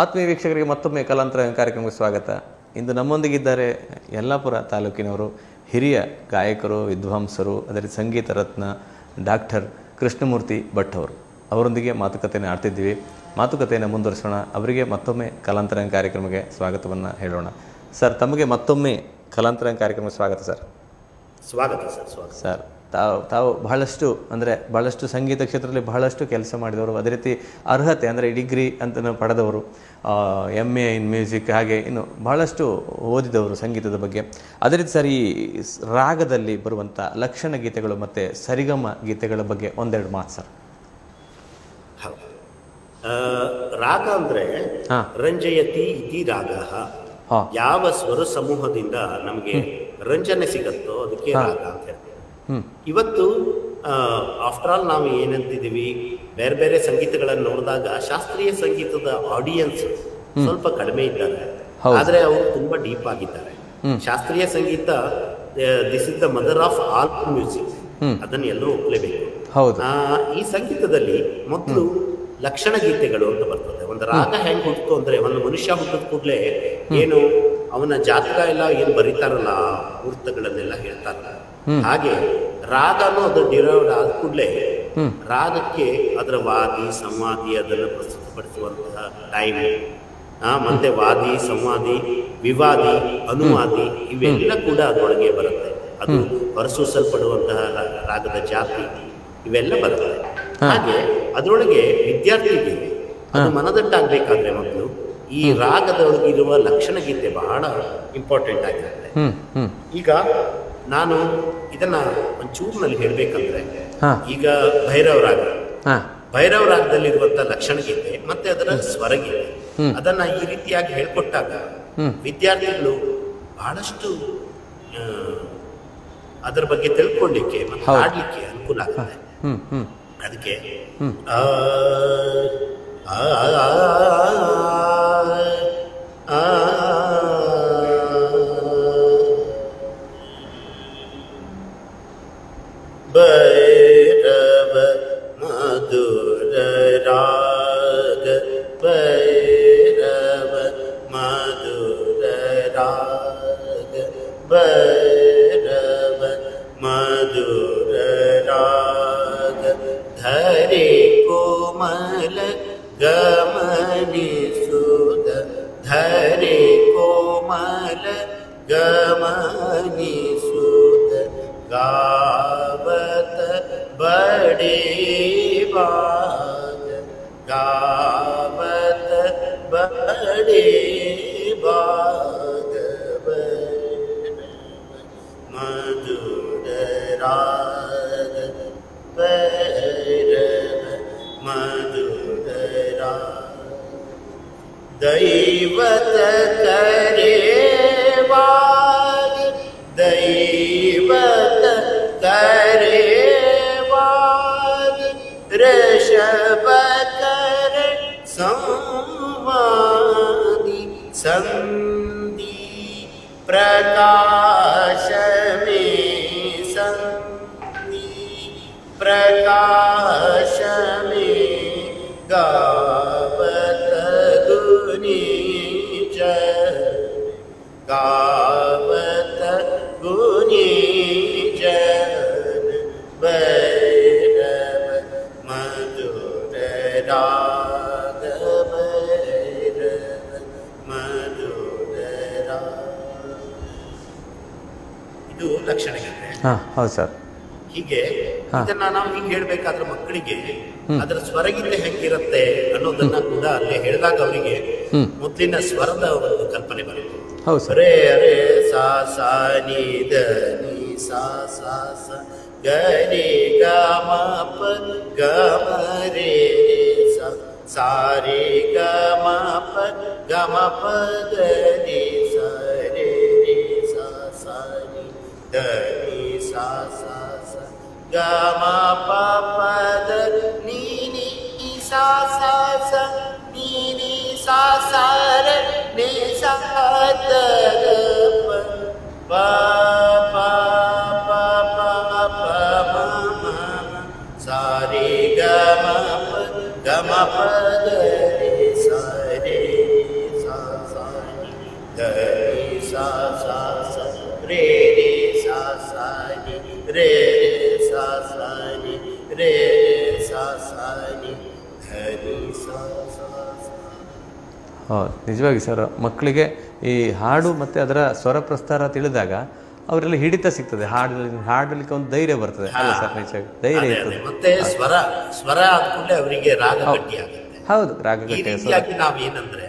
ಆತ್ಮೀಯ ವೀಕ್ಷಕರಿಗೆ ಮತ್ತೊಮ್ಮೆ ಕಲಾಂತರಂಗ ಕಾರ್ಯಕ್ರಮಕ್ಕೆ ಸ್ವಾಗತ. ಇಂದು ನಮ್ಮೊಂದಿಗಿದ್ದಾರೆ ಯಲ್ಲಾಪುರ ತಾಲೂಕಿನವರು, ಹಿರಿಯ ಗಾಯಕರು, ವಿದ್ವಾಂಸರು, ಅದರ ಸಂಗೀತ ರತ್ನ ಡಾಕ್ಟರ್ ಕೃಷ್ಣಮೂರ್ತಿ ಭಟ್ ಅವರು. ಅವರೊಂದಿಗೆ ಮಾತುಕತೆಯನ್ನು ಆಡ್ತಿದ್ದೀವಿ. ಮಾತುಕತೆಯನ್ನು ಮುಂದುವರಿಸೋಣ. ಅವರಿಗೆ ಮತ್ತೊಮ್ಮೆ ಕಲಾಂತರಂಗ ಕಾರ್ಯಕ್ರಮಕ್ಕೆ ಸ್ವಾಗತವನ್ನು ಹೇಳೋಣ. ಸರ್, ತಮಗೆ ಮತ್ತೊಮ್ಮೆ ಕಲಾಂತರಂಗ ಕಾರ್ಯಕ್ರಮಕ್ಕೆ ಸ್ವಾಗತ ಸರ್. ಸ್ವಾಗತ ಸರ್. ಸ್ವಾಗತ ಸರ್. ತಾವು ಬಹಳಷ್ಟು ಸಂಗೀತ ಕ್ಷೇತ್ರದಲ್ಲಿ ಬಹಳಷ್ಟು ಕೆಲಸ ಮಾಡಿದವರು, ಅದೇ ರೀತಿ ಅರ್ಹತೆ ಅಂದರೆ ಡಿಗ್ರಿ ಅಂತ ಪಡೆದವರು, MA ಇನ್ ಮ್ಯೂಸಿಕ್, ಹಾಗೆ ಇನ್ನು ಬಹಳಷ್ಟು ಓದಿದವರು ಸಂಗೀತದ ಬಗ್ಗೆ. ಅದೇ ರೀತಿ ಸರ್, ಈ ರಾಗದಲ್ಲಿ ಬರುವಂಥ ಲಕ್ಷಣ ಗೀತೆಗಳು ಮತ್ತು ಸರಿಗಮ ಗೀತೆಗಳ ಬಗ್ಗೆ ಒಂದೆರಡು ಮಾತು ಸರ್. ಹೌದು, ರಾಗ ಅಂದರೆ ರಂಜಯತಿ ಇತಿ ರಾಗ. ಯಾವ ಸ್ವರ ಸಮೂಹದಿಂದ ನಮಗೆ ರಂಜನೆ ಸಿಗತ್ತೋ ಅದಕ್ಕೆ ರಾಗ ಅಂತ ಹೇಳ್ತೀವಿ. ಇವತ್ತು ಆಫ್ಟರ್ ಆಲ್ ನಾವು ಏನಂತಿದ್ದೀವಿ, ಬೇರೆ ಬೇರೆ ಸಂಗೀತಗಳನ್ನು ನೋಡಿದಾಗ ಶಾಸ್ತ್ರೀಯ ಸಂಗೀತದ ಆಡಿಯನ್ಸ್ ಸ್ವಲ್ಪ ಕಡಿಮೆ ಇದ್ದಾರೆ, ಆದರೆ ಅವರು ತುಂಬಾ ಡೀಪ್ ಆಗಿದ್ದಾರೆ. ಶಾಸ್ತ್ರೀಯ ಸಂಗೀತ this is the mother of all music, ಅದನ್ನು ಎಲ್ಲರೂ ಒಪ್ಪಲೇಬೇಕು. ಈ ಸಂಗೀತದಲ್ಲಿ ಮೊದಲು ಲಕ್ಷಣ ಗೀತೆಗಳು ಅಂತ ಬರ್ತದೆ. ಒಂದು ರಾಗ ಹೆಂಗ್ ಹುಟ್ಟಿತು ಅಂದ್ರೆ, ಒಂದು ಮನುಷ್ಯ ಹುಟ್ಟಿದ ಕೂಡಲೇ ಏನು ಅವನ ಜಾತಕ ಎಲ್ಲ ಏನು ಬರೀತಾರಲ್ಲ, ಮುಹೂರ್ತಗಳನ್ನೆಲ್ಲ ಹೇಳ್ತಾರಲ್ಲ, ಹಾಗೆ ರಾಗನೂ ಅದು ಡಿರೈವ್ಡ್ ಆದ ಕೂಡಲೇ ರಾಗಕ್ಕೆ ಅದರ ವಾದಿ ಸಂವಾದಿ ಅದನ್ನು ಪ್ರಸ್ತುತಪಡಿಸುವಂತಹ ಟೈಮ್, ಮತ್ತೆ ವಾದಿ ಸಂವಾದಿ ವಿವಾದಿ ಅನುವಾದಿ ಇವೆಲ್ಲ ಕೂಡ ಅದರೊಳಗೆ ಬರುತ್ತೆ. ಅದು ಹೊರಸೂಸಲ್ಪಡುವಂತಹ ರಾಗದ ಜಾತಿ ಇವೆಲ್ಲ ಬರುತ್ತೆ. ಹಾಗೆ ಅದರೊಳಗೆ ವಿದ್ಯಾರ್ಥಿಗೆ ಅದು ಮನದಟ್ಟಾಗಬೇಕಾದ್ರೆ ಮೊದಲು ಈ ರಾಗದೊಳಗಿರುವ ಲಕ್ಷಣ ಗೀತೆ ಬಹಳ ಇಂಪಾರ್ಟೆಂಟ್ ಆಗಿರುತ್ತೆ. ಈಗ ನಾನು ಇದನ್ನ ಒಂಚೂರಿನಲ್ಲಿ ಹೇಳ್ಬೇಕಂದ್ರೆ, ಈಗ ಭೈರವ ರಾಗದಲ್ಲಿರುವಂತ ಲಕ್ಷಣ ಗೀತೆ ಮತ್ತೆ ಅದರ ಸ್ವರಗೀತೆ ಅದನ್ನ ಈ ರೀತಿಯಾಗಿ ಹೇಳ್ಕೊಟ್ಟಾಗ ವಿದ್ಯಾರ್ಥಿಗಳು ಬಹಳಷ್ಟು ಅದರ ಬಗ್ಗೆ ತಿಳ್ಕೊಳ್ಳಿಕ್ಕೆ ಮತ್ತೆ ಆಡ್ಲಿಕ್ಕೆ ಅನುಕೂಲ ಆಗುತ್ತೆ. ಅದಕ್ಕೆ ಭೈರವ ಮಧುರ ರಾಗ, ಭೈರವ ಮಧುರ ರಾಗ, ಭೈರವ ಮಧುರ ರಾಗ, ಧರೆ ಕೋಮಲ ಗಮನಿಸುದ, ಧರೆ ಕೋಮಲ ಗಮನಿಸುದ, गावत बड़े बाग, गावत बड़े बाग, मधुर राग, भैरव मधुर राग. दैवत करेवादि दैवत करेवादि ऋषभ कर संवादि संधि प्रकाश में संधि प्रकाश में गावत गुनीच गावत गुनीच भैरव मधुर राग भैरव मधुर राग. ಇದು ಲಕ್ಷಣಗಳಿವೆ. ಹೌದು ಸರ್. ಹೀಗೆ ಇದನ್ನ ನಾವು ಹಿಂಗೆ ಹೇಳ್ಬೇಕಾದ್ರೆ ಮಕ್ಕಳಿಗೆ ಅದರ ಸ್ವರಗೀತೆ ಹೆಂಗಿರುತ್ತೆ ಅನ್ನೋದನ್ನ ಕೂಡ ಅಲ್ಲೇ ಹೇಳಿದಾಗ ಅವರಿಗೆ ಮೊದಲಿನ ಸ್ವರದ ಒಂದು ಕಲ್ಪನೆ ಬರುತ್ತೆ. ರೇ ರೇ ಸಾ ಸಾ ನಿ ದ ನಿ ಸಾ ಸಾ ಸ ಗ ರಿ ಗ ಮ ಪ ಗ ಮ ರೇ ಸಾ ಸಾ ರೇ ಗ ಮ ಪ ಗ ಮ ಪ ಗ ರಿ ಸಾ ರೇ ರೇ ಸಾ ಸಾ ನಿ ದ ನಿ ಸಾ ಸಾ ಗ ಮ ಪ ಪ ದ ನೀ ನಿ ಸಾ ಸಾ ಸ ನೀ ನಿ ಸಾ ಸಾ ರ ನಿ ಸಾ ದ ಗ ಪ ಪ ಪ ಪ ಪ ಮ ಮ ಸಾ ರೆ ಗ ಮ ಪ ಗ ಮ ಪ ದ ರಿ ಸಾ ರೆ ಸಾ ಸಾ ನಿ ದ ನಿ ಸಾ ಸಾ ಸ ರೇ ರೇ ಸಾ ಸಾ ನಿ ರೇ ಸಾ ಸಾ ನಿ ರೇ ಸಾ ಸಾ ನಿ ಧನಿ ಸಾ ಸಾ ಸಾ. ನಿಜವಾಗಿ ಸರ್, ಮಕ್ಕಳಿಗೆ ಈ ಹಾಡು ಮತ್ತು ಅದರ ಸ್ವರ ಪ್ರಸ್ತಾರ ತಿಳಿದಾಗ ಅವರೆಲ್ಲ ಹಿಡಿತ ಸಿಗ್ತದೆ. ಹಾಡಲಿಕ್ಕೆ ಒಂದು ಧೈರ್ಯ ಬರ್ತದೆ ಅಲ್ಲ ಸರ್? ನಿಜವಾಗಿ ಧೈರ್ಯ ಇರ್ತದೆ. ಮತ್ತೆ ಸ್ವರ ಆದ್ಮೇಲೆ ಅವರಿಗೆ ರಾಗ ಗಟ್ಟಿ ಆಗುತ್ತೆ. ಹೌದು, ರಾಗ ಗಟ್ಟಿ. ರೀತಿಯಾಗಿ ನಾವೇನಂದ್ರೆ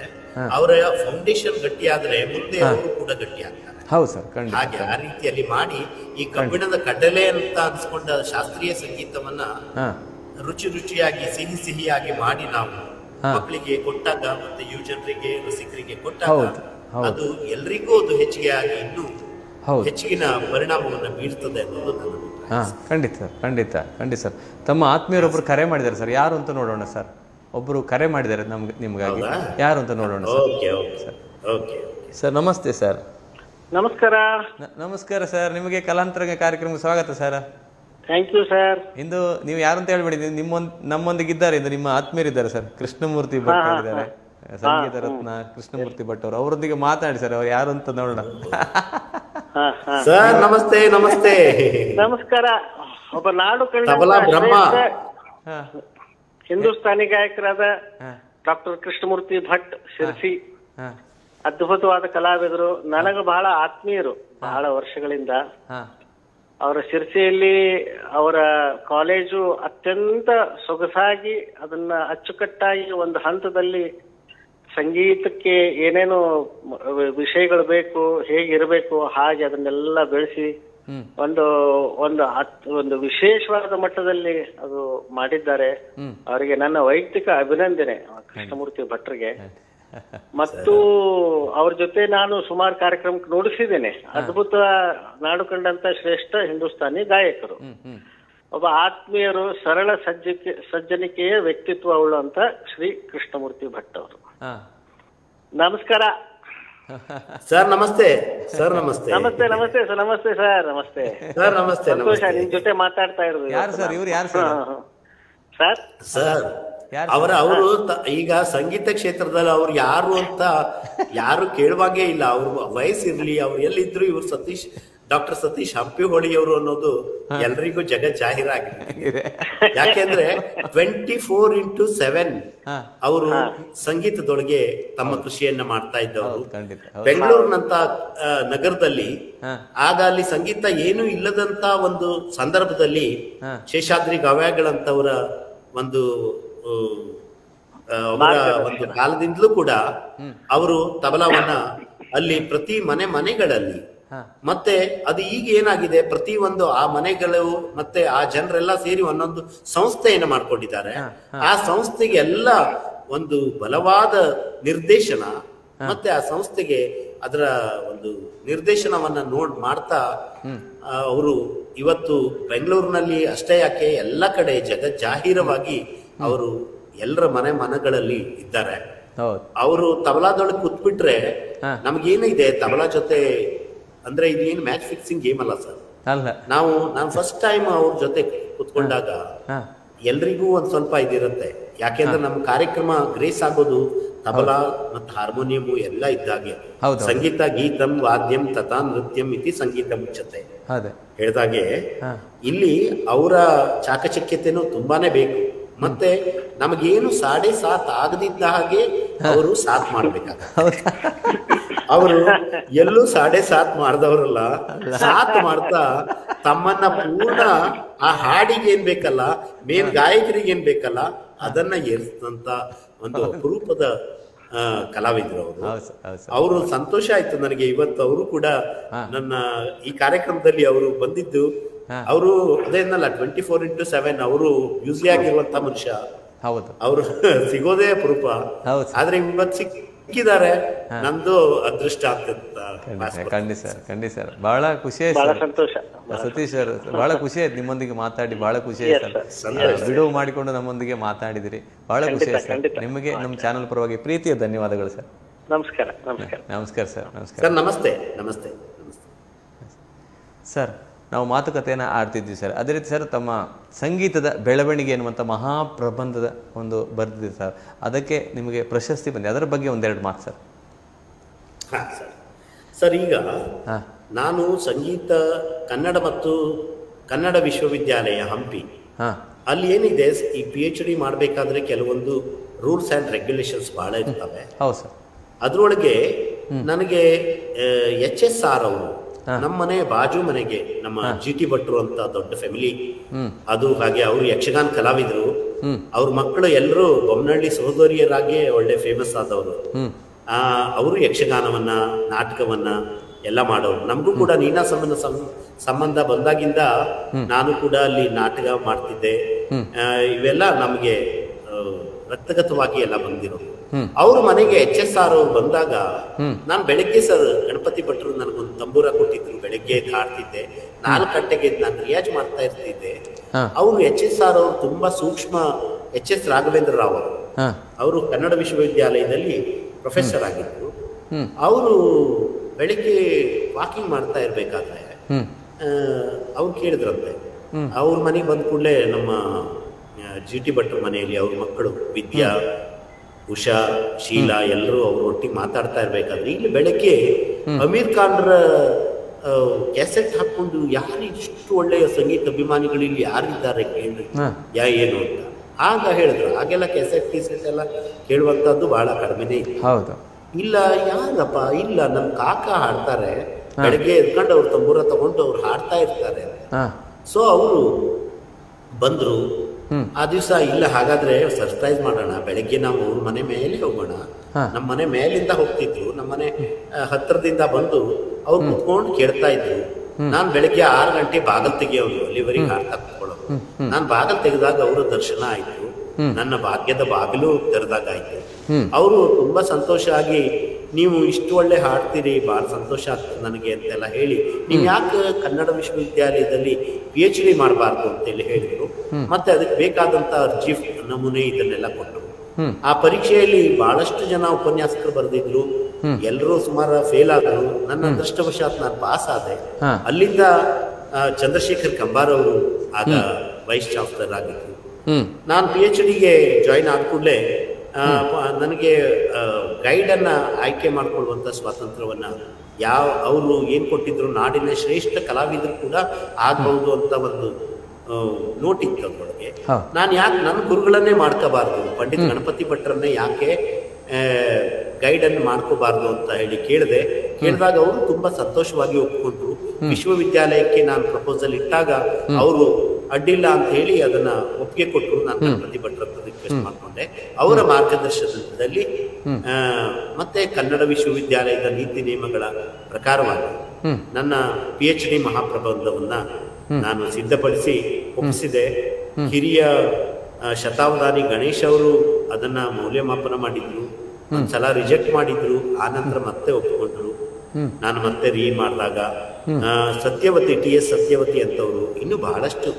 ಅವರ ಫೌಂಡೇಶನ್ ಗಟ್ಟಿ ಆದ್ರೆ ಮುಂದೆ ಅವರು ಕೂಡ ಗಟ್ಟಿ ಆಗ್ತಾರೆ. ಹೌದು ಸರ್, ಖಂಡಿತ. ಹಾಗೆ ಆ ರೀತಿಯಲ್ಲಿ ಮಾಡಿ ಈ ಕಬ್ಬಿಣದ ಕಡಲೆ ಅಂತ ಅನ್ಸ್ಕೊಂಡ ಶಾಸ್ತ್ರೀಯ ಸಂಗೀತವನ್ನ ರುಚಿ ರುಚಿಯಾಗಿ ಸಿಹಿ ಸಿಹಿಯಾಗಿ ಮಾಡಿ ನಾವು ಮಕ್ಕಳಿಗೆ ಕೊಟ್ಟಾಗ ಮತ್ತೆ ಯುವಜನರಿಗೆ ರಸಿಕರಿಗೆ ಕೊಟ್ಟಾಗ ಅದು ಎಲ್ರಿಗೂ ಅದು ಹೆಚ್ಚಿಗೆ ಆಗಿ ಇನ್ನೂ ಹೆಚ್ಚಿನ ಪರಿಣಾಮವನ್ನು ಬೀರ್ತದೆ ಅನ್ನೋದು ನನ್ನ ಅಭಿಪ್ರಾಯ. ಖಂಡಿತ ಸರ್, ಖಂಡಿತ ಖಂಡಿತ ಸರ್. ತಮ್ಮ ಆತ್ಮೀಯರೊಬ್ಬರು ಕರೆ ಮಾಡಿದ್ದಾರೆ ಸರ್. ಯಾರು ಅಂತ ನೋಡೋಣ ಸರ್. ಒಬ್ಬರು ಕರೆ ಮಾಡಿದ್ದಾರೆ ನಿಮ್ಗಾಗಿ. ಯಾರು ಅಂತ ನೋಡೋಣ ಸರ್. ಸರ್ ನಮಸ್ತೆ ಸರ್. ನಮಸ್ಕಾರ. ನಮಸ್ಕಾರ ಸರ್. ನಿಮಗೆ ಕಲಾಂತರಂಗ ಕಾರ್ಯಕ್ರಮಕ್ಕೆ ಸ್ವಾಗತ ಸರ್. Thank you sir. ಇಂದು ನೀವು ಯಾರು ಅಂತ ಹೇಳ್ಬೇಡಿ, ನಮ್ಮೊಂದಿಗೆ ಇದ್ದಾರೆ. ಇಂದು ನಿಮ್ಮ ಆತ್ಮೀಯರಿದ್ದಾರೆ ಸರ್. ಕೃಷ್ಣಮೂರ್ತಿ ಭಟ್ ಇದ್ದಾರೆ, ಸಂಗೀತ ರತ್ನ ಕೃಷ್ಣಮೂರ್ತಿ ಭಟ್ ಅವರು. ಅವರೊಂದಿಗೆ ಮಾತಾಡಿ ಸರ್. ಅವ್ರು ಯಾರು ಅಂತ ನೋಡೋಣ. ಸರ್ ನಮಸ್ತೆ. ನಮಸ್ತೆ. ನಮಸ್ಕಾರ. ಒಬ್ಬ ನಾಡು ಕಂಡ ಹಿಂದೂಸ್ತಾನಿ ಗಾಯಕರಾದ ಡಾಕ್ಟರ್ ಕೃಷ್ಣಮೂರ್ತಿ ಭಟ್ ಶಿರ್ಸಿ ಅದ್ಭುತವಾದ ಕಲಾವಿದರು. ನನಗೆ ಬಹಳ ಆತ್ಮೀಯರು ಬಹಳ ವರ್ಷಗಳಿಂದ. ಅವರ ಶಿರ್ಸಿಯಲ್ಲಿ ಅವರ ಕಾಲೇಜು ಅತ್ಯಂತ ಸೊಗಸಾಗಿ ಅದನ್ನ ಅಚ್ಚುಕಟ್ಟಾಗಿ ಒಂದು ಹಂತದಲ್ಲಿ ಸಂಗೀತಕ್ಕೆ ಏನೇನು ವಿಷಯಗಳು ಬೇಕು, ಹೇಗಿರಬೇಕು ಹಾಗೆ ಅದನ್ನೆಲ್ಲ ಬೆಳೆಸಿ ಒಂದು ವಿಶೇಷವಾದ ಮಟ್ಟದಲ್ಲಿ ಅದು ಮಾಡಿದ್ದಾರೆ. ಅವರಿಗೆ ನನ್ನ ವೈಯಕ್ತಿಕ ಅಭಿನಂದನೆ ಕೃಷ್ಣಮೂರ್ತಿ ಭಟ್ರಿಗೆ. ಮತ್ತು ಅವ್ರ ಜೊತೆ ನಾನು ಸುಮಾರು ಕಾರ್ಯಕ್ರಮಕ್ಕೆ ನುಡಿಸಿದ್ದೇನೆ. ಅದ್ಭುತ ನಾಡು ಕಂಡಂತ ಶ್ರೇಷ್ಠ ಹಿಂದೂಸ್ತಾನಿ ಗಾಯಕರು. ಒಬ್ಬ ಆತ್ಮೀಯರು, ಸರಳ ಸಜ್ಜನಿಕೆಯ ವ್ಯಕ್ತಿತ್ವ ಉಳ್ಳುವಂತ ಶ್ರೀ ಕೃಷ್ಣಮೂರ್ತಿ ಭಟ್ ಅವರು. ನಮಸ್ಕಾರ ಸರ್. ನಮಸ್ತೆ ಸರ್. ನಮಸ್ತೆ. ನಮಸ್ತೆ. ನಮಸ್ತೆ ಸರ್. ನಮಸ್ತೆ ಸರ್. ನಮಸ್ತೆ ಸರ್. ನಮಸ್ತೆ. ಸಂತೋಷ ನಿಮ್ ಜೊತೆ ಮಾತಾಡ್ತಾ ಇರೋದು. ಸರ್ ಸರ್ ಅವರು ಈಗ ಸಂಗೀತ ಕ್ಷೇತ್ರದಲ್ಲಿ ಅವ್ರು ಯಾರು ಅಂತ ಯಾರು ಕೇಳುವಾಗೇ ಇಲ್ಲ. ಅವ್ರ ವಯಸ್ಸಿರ್ಲಿ, ಅವ್ರು ಎಲ್ಲಿದ್ರು ಇವ್ರು ಡಾಕ್ಟರ್ ಸತೀಶ್ ಹಂಪಿಹೊಳಿ ಅವರು ಅನ್ನೋದು ಎಲ್ರಿಗೂ ಜಗತ್ ಜಾಹೀರಾಗಿದೆ. ಯಾಕೆಂದ್ರೆ 24x7 ಅವರು ಸಂಗೀತದೊಳಗೆ ತಮ್ಮ ಕೃಷಿಯನ್ನ ಮಾಡ್ತಾ ಇದ್ದವರು. ಬೆಂಗಳೂರಿನಂತ ನಗರದಲ್ಲಿ ಆಗ ಅಲ್ಲಿ ಸಂಗೀತ ಏನು ಇಲ್ಲದಂತ ಒಂದು ಸಂದರ್ಭದಲ್ಲಿ ಶೇಷಾದ್ರಿ ಗವ್ಯಾಗಳಂತವರ ಒಂದು ಕಾಲದಿಂದಲೂ ಕೂಡ ಅವರು ತಬಲಾವನ್ನ ಅಲ್ಲಿ ಪ್ರತಿ ಮನೆಗಳಲ್ಲಿ ಮತ್ತೆ ಅದು ಈಗ ಏನಾಗಿದೆ, ಪ್ರತಿ ಒಂದು ಆ ಮನೆಗಳು ಮತ್ತೆ ಆ ಜನರೆಲ್ಲ ಸೇರಿ ಒಂದೊಂದು ಸಂಸ್ಥೆಯನ್ನು ಮಾಡ್ಕೊಂಡಿದ್ದಾರೆ. ಆ ಸಂಸ್ಥೆಗೆ ಎಲ್ಲ ಒಂದು ಬಲವಾದ ನಿರ್ದೇಶನ ಮತ್ತೆ ಆ ಸಂಸ್ಥೆಗೆ ಅದರ ಒಂದು ನಿರ್ದೇಶನವನ್ನ ಮಾಡ್ತಾ ಅವರು ಇವತ್ತು ಬೆಂಗಳೂರಿನಲ್ಲಿ ಅಷ್ಟೇ ಯಾಕೆ ಎಲ್ಲ ಕಡೆ ಜಗಜ್ಜಾಹೀರವಾಗಿ ಅವರು ಎಲ್ಲರ ಮನಗಳಲ್ಲಿ ಇದ್ದಾರೆ. ಅವರು ತಬಲಾದೊಳಗೆ ಕೂತ್ಬಿಟ್ರೆ ನಮ್ಗೇನಿದೆ ತಬಲಾ ಜೊತೆ ಅಂದ್ರೆ ಇದೇನು ಮ್ಯಾಚ್ ಫಿಕ್ಸಿಂಗ್ ಗೇಮ್ ಅಲ್ಲ ಸರ್. ನಾನು ಫಸ್ಟ್ ಟೈಮ್ ಅವ್ರ ಜೊತೆ ಕೂತ್ಕೊಂಡಾಗ ಎಲ್ರಿಗೂ ಒಂದ್ ಸ್ವಲ್ಪ ಇದಿರುತ್ತೆ. ಯಾಕೆಂದ್ರೆ ನಮ್ಮ ಕಾರ್ಯಕ್ರಮ ಗ್ರೇಸ್ ಆಗೋದು ತಬಲಾ ಮತ್ತು ಹಾರ್ಮೋನಿಯಂ ಎಲ್ಲ ಇದ್ದಾಗೆ. ಸಂಗೀತ ಗೀತಂ ವಾದ್ಯಂ ತಥಾ ನೃತ್ಯಂ ಇತಿ ಸಂಗೀತ ಮುಚ್ಚತೆ ಹೇಳಿದಾಗೆ ಇಲ್ಲಿ ಅವರ ಚಾಕಚಕ್ಯತೆನೂ ತುಂಬಾನೇ ಬೇಕು. ಮತ್ತೆ ನಮಗೇನು 7.5 ಆಗದಿದ್ದ ಹಾಗೆ ಅವರು ಸಾಥ್ ಮಾಡ್ಬೇಕಾಗುತ್ತೆ. ಅವರು ಎಲ್ಲೂ 7.5 ಮಾಡ್ದವ್ರಲ್ಲ, ಸಾಥ್ ಮಾಡ್ತಾ ತಮ್ಮನ್ನ ಪೂರ್ಣ ಆ ಹಾಡಿಗೆ ಏನ್ ಬೇಕಲ್ಲ, ಮೇನ್ ಗಾಯಕರಿಗೆ ಏನ್ ಬೇಕಲ್ಲ ಅದನ್ನ ಏರಿಸಿದಂತ ಒಂದು ಅಪರೂಪದ ಕಲಾವಿದರು ಅವರು. ಸಂತೋಷ ಆಯ್ತು ನನಗೆ ಇವತ್ತು ಅವರು ಕೂಡ ನನ್ನ ಈ ಕಾರ್ಯಕ್ರಮದಲ್ಲಿ ಅವರು ಬಂದಿದ್ದು. ಅವರು ಅದೇನಲ್ಲ 24/7 ಅವರು ಬ್ಯೂಸಿ ಆಗಿರುವಂತ ಮನುಷ್ಯ. ಅವರು ಸಿಗೋದೇ ಅಪರೂಪ. ಆದ್ರೆ ಇವತ್ತು ಸಿಕ್ಕಿದ್ದಾರೆ, ನಂದು ಅದೃಷ್ಟ ಆಗ್ತದ. ಖಂಡಿತ ಸರ್, ಬಹಳ ಖುಷಿ ಆಯ್ತು ಸತೀಶ್ ಸರ್, ಬಹಳ ಖುಷಿ ಆಯ್ತು ನಿಮ್ಮೊಂದಿಗೆ ಮಾತಾಡಿ. ಬಹಳ ಖುಷಿ ಆಯ್ತು ಸರ್, ಬಿಡುವು ಮಾಡಿಕೊಂಡು ನಮ್ಮೊಂದಿಗೆ ಮಾತಾಡಿದಿರಿ. ಬಹಳ ಖುಷಿ ಆಯ್ತು ಸರ್. ನಿಮಗೆ ನಮ್ಮ ಚಾನಲ್ ಪರವಾಗಿ ಪ್ರೀತಿಯ ಧನ್ಯವಾದಗಳು ಸರ್. ನಮಸ್ಕಾರ ಸರ್. ನಮಸ್ಕಾರ. ನಮಸ್ತೆ. ಸರ್, ನಾವು ಮಾತುಕತೆಯನ್ನು ಆಡ್ತಿದ್ವಿ ಸರ್. ಅದೇ ರೀತಿ ಸರ್ ತಮ್ಮ ಸಂಗೀತದ ಬೆಳವಣಿಗೆ ಎನ್ನುವಂಥ ಮಹಾಪ್ರಬಂಧದ ಒಂದು ಬರೆದಿದೆ ಸರ್, ಅದಕ್ಕೆ ನಿಮಗೆ ಪ್ರಶಸ್ತಿ ಬಂದಿದೆ. ಅದರ ಬಗ್ಗೆ ಒಂದೆರಡು ಮಾತು ಸರ್. ಸರ್, ಈಗ ನಾನು ಸಂಗೀತ ಕನ್ನಡ ವಿಶ್ವವಿದ್ಯಾಲಯ ಹಂಪಿ ಅಲ್ಲಿ ಏನಿದೆ, ಈ PhD ಮಾಡಬೇಕಾದ್ರೆ ಕೆಲವೊಂದು ರೂಲ್ಸ್ ಆ್ಯಂಡ್ ರೆಗ್ಯುಲೇಷನ್ಸ್ ಬಹಳ ಇರ್ತವೆ. ಹೌದು ಸರ್. ಅದರೊಳಗೆ ನನಗೆ HSR ಅವರು ನಮ್ಮ ಮನೆ ಬಾಜು ಮನೆಗೆ ನಮ್ಮ GT ಭಟ್ರು ಅಂತ ದೊಡ್ಡ ಫ್ಯಾಮಿಲಿ ಅದು. ಹಾಗೆ ಅವರು ಯಕ್ಷಗಾನ ಕಲಾವಿದರು. ಅವ್ರ ಮಕ್ಕಳು ಎಲ್ಲರೂ ಬೊಮ್ಮನಹಳ್ಳಿ ಸಹೋದರಿಯರಾಗಿ ಒಳ್ಳೆ ಫೇಮಸ್ ಆದವರು. ಅವರು ಯಕ್ಷಗಾನವನ್ನ ನಾಟಕವನ್ನ ಎಲ್ಲ ಮಾಡೋರು. ನಮಗೂ ಕೂಡ ನೀನಾ ಸಂಬಂಧ ಬಂದಾಗಿಂದ ನಾನು ಕೂಡ ಅಲ್ಲಿ ನಾಟಕ ಮಾಡ್ತಿದ್ದೆ. ಇವೆಲ್ಲ ನಮ್ಗೆ ರಕ್ತಗತವಾಗಿ ಎಲ್ಲ ಬಂದಿರೋದು. ಅವ್ರ ಮನೆಗೆ HSR ಅವ್ರು ಬಂದಾಗ ನಾನು ಬೆಳಗ್ಗೆ ಸರ್ ಗಣಪತಿ ಭಟ್ರು ನನಗೊಂದು ತಂಬೂರ ಕೊಟ್ಟಿದ್ರು. ಬೆಳಗ್ಗೆ ಹಾಡ್ತಿದ್ದೆ. 4 ಗಂಟೆಗೆ ನಾನು ರಿಯಾಜ್ ಮಾಡ್ತಾ ಇರ್ತಿದ್ದೆ. ಅವರು HSR ಅವರು ತುಂಬಾ ಸೂಕ್ಷ್ಮ. HS ರಾಘವೇಂದ್ರ ರಾವ್ ಅವರು ಕನ್ನಡ ವಿಶ್ವವಿದ್ಯಾಲಯದಲ್ಲಿ ಪ್ರೊಫೆಸರ್ ಆಗಿದ್ರು. ಅವರು ಬೆಳಿಗ್ಗೆ ವಾಕಿಂಗ್ ಮಾಡ್ತಾ ಇರ್ಬೇಕಾದ್ರೆ ಅವ್ರು ಕೇಳಿದ್ರಂತೆ. ಅವ್ರ ಮನೆಗೆ ಬಂದ ಕೂಡಲೇ ನಮ್ಮ GT ಭಟ್ರ ಮನೆಯಲ್ಲಿ ಅವ್ರ ಮಕ್ಕಳು ವಿದ್ಯಾ, ಉಷಾ, ಶೀಲಾ ಎಲ್ಲರೂ ಅವ್ರ ಒಟ್ಟಿಗೆ ಮಾತಾಡ್ತಾ ಇರ್ಬೇಕಾದ್ರೆ ಇಲ್ಲಿ ಬೆಳಗ್ಗೆ ಅಮೀರ್ ಖಾನ್ರ ಕ್ಯಾಸೆಟ್ ಹಾಕೊಂಡು ಯಾರು ಇಷ್ಟು ಒಳ್ಳೆಯ ಸಂಗೀತ ಅಭಿಮಾನಿಗಳು ಇಲ್ಲಿ ಯಾರಿದ್ದಾರೆ ಕೇಳ್ರಿ ಏನು ಅಂತ ಆಗ ಹೇಳಿದ್ರು. ಆಗೆಲ್ಲ ಕ್ಯಾಸೆಟ್ ಎಲ್ಲ ಕೇಳುವಂತದ್ದು ಬಹಳ ಕಡಿಮೆನೇ ಇತ್ತು. ಇಲ್ಲ ಯಾರಪ್ಪ, ಇಲ್ಲ ನಮ್ಮ ಕಾಕ ಹಾಡ್ತಾರೆ, ಬೆಳಗ್ಗೆ ಎದ್ಕೊಂಡು ಅವ್ರು ತಂಬೂರ ತಗೊಂಡು ಅವ್ರು ಹಾಡ್ತಾ ಇರ್ತಾರೆ. ಸೊ ಅವರು ಬಂದ್ರು ಆ ದಿವಸ. ಇಲ್ಲ ಹಾಗಾದ್ರೆ ಸರ್ಪ್ರೈಸ್ ಮಾಡೋಣ, ಬೆಳಗ್ಗೆ ನಾವು ಅವ್ರ ಮನೆ ಮೇಲೆ ಹೋಗೋಣ. ನಮ್ಮ ಮನೆ ಮೇಲಿಂದ ಹೋಗ್ತಿದ್ರು, ನಮ್ಮ ಮನೆ ಹತ್ತಿರದಿಂದ ಬಂದು ಅವ್ರು ಕುತ್ಕೊಂಡು ಕೇಳ್ತಾ ಇದ್ರು. ನಾನ್ ಬೆಳಗ್ಗೆ 6 ಗಂಟೆ ಬಾಗಲ್ ತೆಗಿಯೋರು, ಅಲ್ಲಿವರೆಗೆ ಹಾಡ್ತಾ ಕುತ್ಕೊಳ್ಳೋರು. ನಾನ್ ಬಾಗಲ್ ತೆಗೆದಾಗ ಅವರ ದರ್ಶನ ಆಯ್ತು, ನನ್ನ ಭಾಗ್ಯದ ಬಾಗಿಲು ತೆರೆದಾಗ ಆಯ್ತು. ಅವರು ತುಂಬಾ ಸಂತೋಷ ಆಗಿ, ನೀವು ಇಷ್ಟು ಒಳ್ಳೆ ಹಾಡ್ತೀರಿ, ಬಹಳ ಸಂತೋಷ ಆಗ್ತದೆ ನನಗೆ ಅಂತೆಲ್ಲ ಹೇಳಿ, ನೀವು ಯಾಕೆ ಕನ್ನಡ ವಿಶ್ವವಿದ್ಯಾಲಯದಲ್ಲಿ PhD ಮಾಡಬಾರ್ದು ಅಂತೇಳಿ ಹೇಳಿದ್ರು. ಮತ್ತೆ ಅದಕ್ಕೆ ಬೇಕಾದಂತ ಅರ್ಜಿ ನಮೂನೆ ಇದನ್ನೆಲ್ಲ ಕೊಟ್ಟರು. ಆ ಪರೀಕ್ಷೆಯಲ್ಲಿ ಬಹಳಷ್ಟು ಜನ ಉಪನ್ಯಾಸಕರು ಬರೆದಿದ್ರು, ಎಲ್ಲರೂ ಸುಮಾರು ಫೇಲ್ ಆದರು. ನನ್ನ ಅದೃಷ್ಟವಶಾತ್ ನಾನು ಪಾಸ್ ಆದೆ. ಅಲ್ಲಿಂದ ಚಂದ್ರಶೇಖರ್ ಕಂಬಾರ್ ಅವರು ಆಗ ವೈಸ್ ಚಾನ್ಸಲರ್ ಆಗಿದ್ರು. ನಾನು PhDಗೆ ಜಾಯಿನ್ ಆದ ಕೂಡಲೇ ನನಗೆ ಗೈಡನ್ನ ಆಯ್ಕೆ ಮಾಡಿಕೊಳ್ಳುವಂಥ ಸ್ವಾತಂತ್ರ್ಯವನ್ನ ಅವರು ಏನು ಕೊಟ್ಟಿದ್ರು, ನಾಡಿನ ಶ್ರೇಷ್ಠ ಕಲಾವಿದರು ಕೂಡ ಆಗಬಹುದು ಅಂತ ಒಂದು ನೋಟ್ ಇತ್ತು ಅದರೊಳಗೆ. ನಾನು ಯಾಕೆ ನನ್ನ ಗುರುಗಳನ್ನೇ ಮಾಡ್ಕೋಬಾರ್ದು, ಪಂಡಿತ್ ಗಣಪತಿ ಭಟ್ರನ್ನೇ ಯಾಕೆ ಗೈಡನ್ನು ಮಾಡ್ಕೋಬಾರ್ದು ಅಂತ ಹೇಳಿ ಕೇಳಿದಾಗ ಅವರು ತುಂಬಾ ಸಂತೋಷವಾಗಿ ಒಪ್ಪಿಕೊಂಡ್ರು. ವಿಶ್ವವಿದ್ಯಾಲಯಕ್ಕೆ ನಾನು ಪ್ರಪೋಸಲ್ ಇಟ್ಟಾಗ ಅವರು ಅಡ್ಡಿಲ್ಲ ಅಂತ ಹೇಳಿ ಅದನ್ನ ಒಪ್ಪಿಗೆ ಕೊಟ್ಟರು. ನಾನು ಗಣಪತಿ ಭಟ್ರ ರಿಕ್ವೆಸ್ಟ್ ಮಾಡ್ಕೊಂಡೆ. ಅವರ ಮಾರ್ಗದರ್ಶನದಲ್ಲಿ ಮತ್ತೆ ಕನ್ನಡ ವಿಶ್ವವಿದ್ಯಾಲಯದ ನೀತಿ ನಿಯಮಗಳ ಪ್ರಕಾರವಾಗಿ ನನ್ನ PhD ಮಹಾಪ್ರಬಂಧವನ್ನ ನಾನು ಸಿದ್ಧಪಡಿಸಿ ಒಪ್ಪಿಸಿದೆ. ಹಿರಿಯ ಶತಾವಧಾನಿ ಗಣೇಶ್ ಅವರು ಅದನ್ನ ಮೌಲ್ಯಮಾಪನ ಮಾಡಿದ್ರು, ಒಂದ್ಸಲ ರಿಜೆಕ್ಟ್ ಮಾಡಿದ್ರು, ಆನಂತರ ಮತ್ತೆ ಒಪ್ಪಿಕೊಂಡ್ರು. ನಾನು ಮತ್ತೆ ಮಾಡಿದಾಗ ಸತ್ಯವತಿ TS ಸತ್ಯವತಿ ಅಂತವರು ಇನ್ನೂ ಬಹಳಷ್ಟು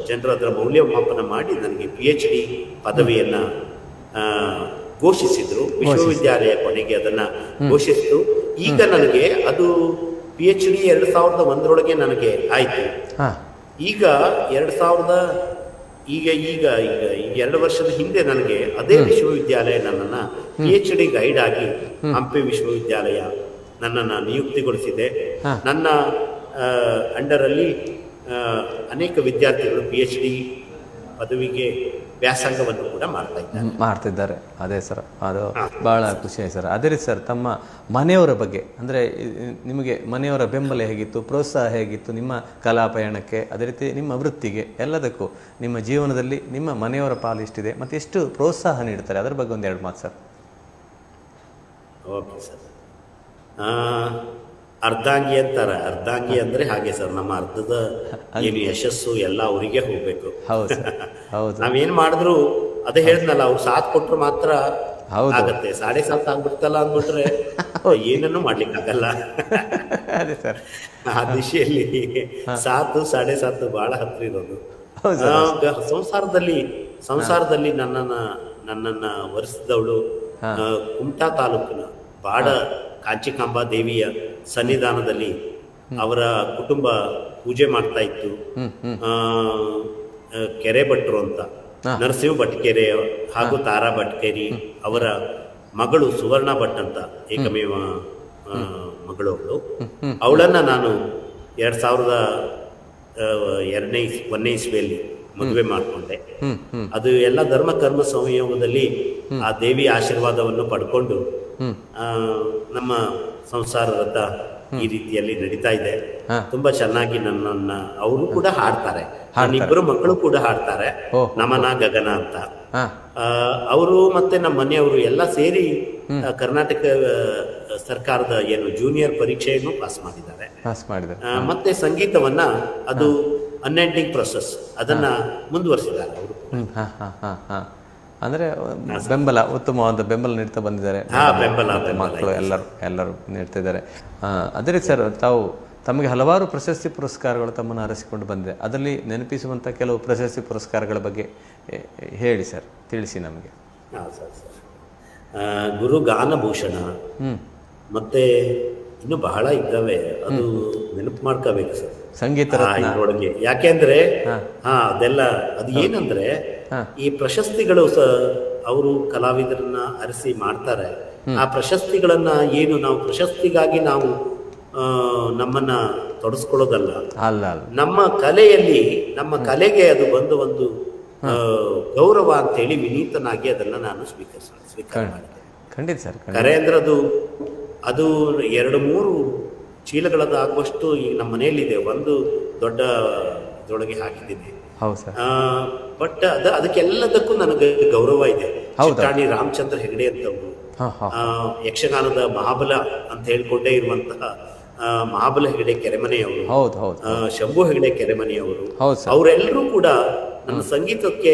ಜನರು ಅದರ ಮೌಲ್ಯಮಾಪನ ಮಾಡಿ ನನಗೆ PhD ಪದವಿಯನ್ನ ಘೋಷಿಸಿದ್ರು. ವಿಶ್ವವಿದ್ಯಾಲಯ ಕೊನೆಗೆ ಅದನ್ನ ಘೋಷಿಸಿತು. ಈಗ ನನಗೆ ಅದು PhD 2001 ನನಗೆ ಆಯ್ತು. ಈಗ 2 ವರ್ಷದ ಹಿಂದೆ ನನಗೆ ಅದೇ ವಿಶ್ವವಿದ್ಯಾಲಯ ನನ್ನನ್ನ PhD ಗೈಡ್ ಆಗಿ ಹಂಪಿ ವಿಶ್ವವಿದ್ಯಾಲಯ ನನ್ನನ್ನು ನಿಯುಕ್ತಿಗೊಳಿಸಿದೆ. ನನ್ನ ಅಂಡರಲ್ಲಿ ಅನೇಕ ವಿದ್ಯಾರ್ಥಿಗಳು PhD ಪದವಿಗೆ ವ್ಯಾಸಂಗವನ್ನು ಕೂಡ ಮಾಡ್ತಿದ್ದಾರೆ. ಅದೇ ಸರ್, ಅದು ಬಹಳ ಖುಷಿ ಆಯ್ತು ಸರ್. ಅದೇ ರೀತಿ ಸರ್, ತಮ್ಮ ಮನೆಯವರ ಬಗ್ಗೆ ಅಂದರೆ ನಿಮಗೆ ಮನೆಯವರ ಬೆಂಬಲ ಹೇಗಿತ್ತು, ಪ್ರೋತ್ಸಾಹ ಹೇಗಿತ್ತು ನಿಮ್ಮ ಕಲಾ ಪಯಣಕ್ಕೆ, ಅದೇ ರೀತಿ ನಿಮ್ಮ ವೃತ್ತಿಗೆ, ಎಲ್ಲದಕ್ಕೂ ನಿಮ್ಮ ಜೀವನದಲ್ಲಿ ನಿಮ್ಮ ಮನೆಯವರ ಪಾಲು ಎಷ್ಟಿದೆ ಮತ್ತು ಎಷ್ಟು ಪ್ರೋತ್ಸಾಹ ನೀಡ್ತಾರೆ, ಅದರ ಬಗ್ಗೆ ಒಂದೆರಡು ಮಾತು ಸರ್. Okay sir. ಅರ್ಧಾಂಗಿ ಅಂತಾರೆ. ಅರ್ಧಾಂಗಿ ಅಂದ್ರೆ ಹಾಗೆ ಸರ್, ನಮ್ಮ ಅರ್ಧದ ಏನು ಯಶಸ್ಸು ಎಲ್ಲ ಅವರಿಗೆ ಹೋಗ್ಬೇಕು. ನಾವೇನ್ ಮಾಡಿದ್ರು ಅದೇ ಹೇಳಿದ್ನಲ್ಲ, ಅವ್ರು ಸಾಥ್ ಕೊಟ್ರು ಮಾತ್ರ ಆಗತ್ತೆ. 7.5 ಆಗ್ಬಿಡ್ತಲ್ಲ ಅಂದ್ಬಿಟ್ರೆ ಏನನ್ನು ಮಾಡ್ಲಿಕ್ಕೆ ಆಗಲ್ಲ. ಆ ದಿಶೆಯಲ್ಲಿ 7 7.5 ಬಹಳ ಹತ್ರ ಇರೋದು. ಸಂಸಾರದಲ್ಲಿ ನನ್ನನ್ನ ವರಿಸಿದವಳು ಕುಮಟಾ ತಾಲೂಕಿನ ಬಾಡ ಕಾಂಚಿಕಾಂಬಾ ದೇವಿಯ ಸನ್ನಿಧಾನದಲ್ಲಿ ಅವರ ಕುಟುಂಬ ಪೂಜೆ ಮಾಡ್ತಾ ಇತ್ತು. ಕೆರೆ ಭಟ್ರು ಅಂತ, ನರಸಿಂಹ ಭಟ್ಕೆರೆ ಹಾಗೂ ತಾರಾ ಭಟ್ಕೇರಿ ಅವರ ಮಗಳು ಸುವರ್ಣ ಭಟ್ ಅಂತ ಏಕಮೇವ ಮಗಳು ಅವಳು. ಅವಳನ್ನ ನಾನು 2001 ಇಸ್ವಿಯಲ್ಲಿ ಮದುವೆ ಮಾಡಿಕೊಂಡೆ. ಅದು ಎಲ್ಲ ಧರ್ಮ ಕರ್ಮ ಸಂಯೋಗದಲ್ಲಿ ಆ ದೇವಿಯ ಆಶೀರ್ವಾದವನ್ನು ಪಡ್ಕೊಂಡು ನಮ್ಮ ಸಂಸಾರದ ಈ ರೀತಿಯಲ್ಲಿ ನಡೀತಾ ಇದೆ. ತುಂಬಾ ಚೆನ್ನಾಗಿ ನನ್ನನ್ನ ಅವರು ಕೂಡ ಹಾಡ್ತಾರೆ, ನನ್ನಿಬ್ಬರು ಮಕ್ಕಳು ಕೂಡ ಹಾಡ್ತಾರೆ, ನಮನ ಗಗನ ಅಂತ. ಅವರು ಮತ್ತೆ ನಮ್ಮ ಮನೆಯವರು ಎಲ್ಲ ಸೇರಿ ಕರ್ನಾಟಕ ಸರ್ಕಾರದ ಏನು ಜೂನಿಯರ್ ಪರೀಕ್ಷೆಯನ್ನು ಪಾಸ್ ಮಾಡಿದ್ದಾರೆ. ಮತ್ತೆ ಸಂಗೀತವನ್ನ ಅದು ಅನ್ಎಂಡಿಂಗ್ ಪ್ರೊಸೆಸ್ ಅದನ್ನ ಮುಂದುವರಿಸಿದ್ದಾರೆ ಅವರು. ಅಂದರೆ ಬೆಂಬಲ, ಉತ್ತಮವಾದ ಬೆಂಬಲ ನೀಡ್ತಾ ಬಂದಿದ್ದಾರೆ ಮಕ್ಕಳು, ಎಲ್ಲರೂ ನೀಡ್ತಿದ್ದಾರೆ. ಅದೇ ರೀತಿ ಸರ್, ತಮಗೆ ಹಲವಾರು ಪ್ರಶಸ್ತಿ ಪುರಸ್ಕಾರಗಳು ತಮ್ಮನ್ನು ಅರಸಿಕೊಂಡು ಬಂದಿದೆ. ಅದರಲ್ಲಿ ನೆನಪಿಸುವಂಥ ಕೆಲವು ಪ್ರಶಸ್ತಿ ಪುರಸ್ಕಾರಗಳ ಬಗ್ಗೆ ಹೇಳಿ ಸರ್, ತಿಳಿಸಿ ನಮಗೆ. ಗುರು ಗಾನಭೂಷಣ ಮತ್ತೆ ಇನ್ನು ಬಹಳ ಇದ್ದಾವೆ, ಅದು ನೆನಪು ಮಾಡ್ಕೋಬೇಕು ಸರ್ ಸಂಗೀತ ಇದ್ರೊಳಗೆ. ಯಾಕೆಂದ್ರೆ ಅದೆಲ್ಲ ಅದು ಏನಂದ್ರೆ ಈ ಪ್ರಶಸ್ತಿಗಳು ಅವರು ಕಲಾವಿದರನ್ನ ಅರಸಿ ಮಾಡ್ತಾರೆ. ಆ ಪ್ರಶಸ್ತಿಗಳನ್ನ ಏನು ನಾವು ಪ್ರಶಸ್ತಿಗಾಗಿ ನಾವು ನಮ್ಮನ್ನ ತೊಡಸ್ಕೊಳ್ಳೋದಲ್ಲ, ನಮ್ಮ ಕಲೆಯಲ್ಲಿ ನಮ್ಮ ಕಲೆಗೆ ಅದು ಬಂದು ಒಂದು ಗೌರವ ಅಂತ ಹೇಳಿ ವಿನೀತನಾಗಿ ಅದನ್ನ ನಾನು ಸ್ವೀಕಾರ ಮಾಡಿದೆ. ಖಂಡಿತ ಸರ್. ಕರೆ ಅಂದ್ರೆ ಅದು 2-3 ಚೀಲಗಳದ್ದು ಆಗುವಷ್ಟು ಈಗ ನಮ್ಮ ಮನೆಯಲ್ಲಿದೆ. ಒಂದು ದೊಡ್ಡ ಇದರೊಳಗೆ ಹಾಕಿದ್ದೀನಿ. ಬಟ್ ಅದಕ್ಕೆಲ್ಲದಕ್ಕೂ ನನಗೆ ಗೌರವ ಇದೆ. ಚಿಟ್ಟಾಣಿ ರಾಮಚಂದ್ರ ಹೆಗಡೆ ಅಂತವರು ಯಕ್ಷಗಾನದ ಮಹಾಬಲ ಅಂತ ಹೇಳ್ಕೊಂಡೇ ಇರುವಂತಹ ಮಹಾಬಲ ಹೆಗಡೆ ಕೆರೆಮನೆಯವರು, ಶಂಭು ಹೆಗಡೆ ಕೆರೆಮನೆಯವರು, ಅವರೆಲ್ಲರೂ ಕೂಡ ನನ್ನ ಸಂಗೀತಕ್ಕೆ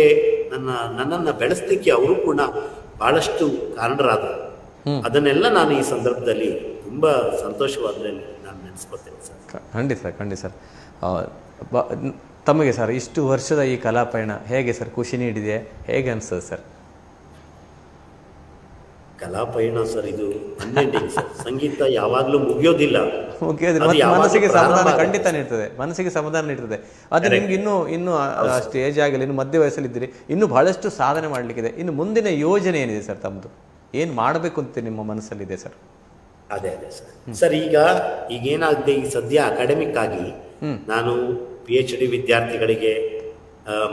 ನನ್ನನ್ನ ಬೆಳೆಸಲಿಕ್ಕೆ ಅವರು ಕೂಡ ಬಹಳಷ್ಟು ಕಾರಣರಾದರು. ಅದನ್ನೆಲ್ಲ ನಾನು ಈ ಸಂದರ್ಭದಲ್ಲಿ ತುಂಬಾ ಸಂತೋಷವಾದಲ್ಲಿ ನಾನು ನೆನೆಸ್ಕೊತೇನೆ ಸರ್. ಖಂಡಿತ ಸರ್. ತಮಗೆ ಸರ್ ಇಷ್ಟು ವರ್ಷದ ಈ ಕಲಾ ಪಯಣ ಹೇಗೆ ಸರ್ ಖುಷಿ ನೀಡಿದೆ, ಹೇಗೆ ಅನಿಸ್ತದೆ ಸರ್? ಕಲಾ ಪಯಣ ಸರ್ ಇದು ಅನ್ಎಂಡಿಂಗ್ ಸರ್. ಸಂಗೀತ ಯಾವಾಗಲೂ ಮುಗಿಯೋದಿಲ್ಲ. ಮನಸ್ಸಿಗೆ ಸಮಾಧಾನ ಖಂಡಿತ ನೀಡ್ತದೆ, ಮನಸ್ಸಿಗೆ ಸಮಾಧಾನ ನೀಡ್ತದೆ. ಅದು ನಿಮ್ಗೆ ಇನ್ನೂ ಅಷ್ಟು ಏಜ್ ಆಗಿಲ್ಲ, ಇನ್ನು ಮಧ್ಯ ವಯಸ್ಸಲ್ಲಿದ್ದೀರಿ, ಇನ್ನೂ ಬಹಳಷ್ಟು ಸಾಧನೆ ಮಾಡಲಿಕ್ಕಿದೆ. ಇನ್ನು ಮುಂದಿನ ಯೋಜನೆ ಏನಿದೆ ಸರ್ ತಮ್ಮದು? ಏನು ಮಾಡಬೇಕು ಅಂತ ನಿಮ್ಮ ಮನಸ್ಸಲ್ಲಿದೆ ಸರ್? ಅದೇ ಸರ್ ಈಗೇನಾಗಿದೆ, ಈ ಸದ್ಯ ಅಕಾಡೆಮಿಕ್ ಆಗಿ ನಾನು PhD ವಿದ್ಯಾರ್ಥಿಗಳಿಗೆ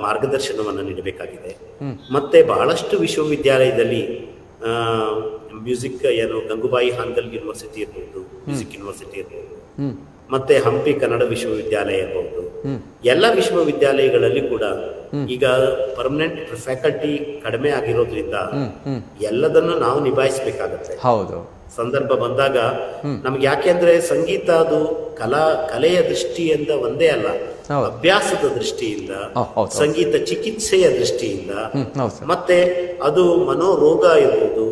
ಮಾರ್ಗದರ್ಶನವನ್ನು ನೀಡಬೇಕಾಗಿದೆ. ಮತ್ತೆ ಬಹಳಷ್ಟು ವಿಶ್ವವಿದ್ಯಾಲಯದಲ್ಲಿ ಮ್ಯೂಸಿಕ್ ಏನು ಗಂಗೂಬಾಯಿ ಹಾನ್ಗಲ್ ಯೂನಿವರ್ಸಿಟಿ ಇರ್ಬೋದು, ಮ್ಯೂಸಿಕ್ ಯೂನಿವರ್ಸಿಟಿ ಇರ್ಬೋದು, ಮತ್ತೆ ಹಂಪಿ ಕನ್ನಡ ವಿಶ್ವವಿದ್ಯಾಲಯ ಇರ್ಬೋದು, ಎಲ್ಲ ವಿಶ್ವವಿದ್ಯಾಲಯಗಳಲ್ಲಿ ಕೂಡ ಈಗ ಪರ್ಮನೆಂಟ್ ಫ್ಯಾಕಲ್ಟಿ ಕಡಿಮೆ ಆಗಿರೋದ್ರಿಂದ ಎಲ್ಲದನ್ನು ನಾವು ನಿಭಾಯಿಸಬೇಕಾಗತ್ತೆ. ಸಂದರ್ಭ ಬಂದಾಗ ನಮ್ಗೆ, ಯಾಕೆಂದ್ರೆ ಸಂಗೀತ ಅದು ಕಲೆಯ ದೃಷ್ಟಿಯಿಂದ ಒಂದೇ ಅಲ್ಲ, ಅಭ್ಯಾಸದ ದೃಷ್ಟಿಯಿಂದ, ಸಂಗೀತ ಚಿಕಿತ್ಸೆಯ ದೃಷ್ಟಿಯಿಂದ, ಮತ್ತೆ ಅದು ಮನೋರೋಗ ಇರ್ಬೋದು,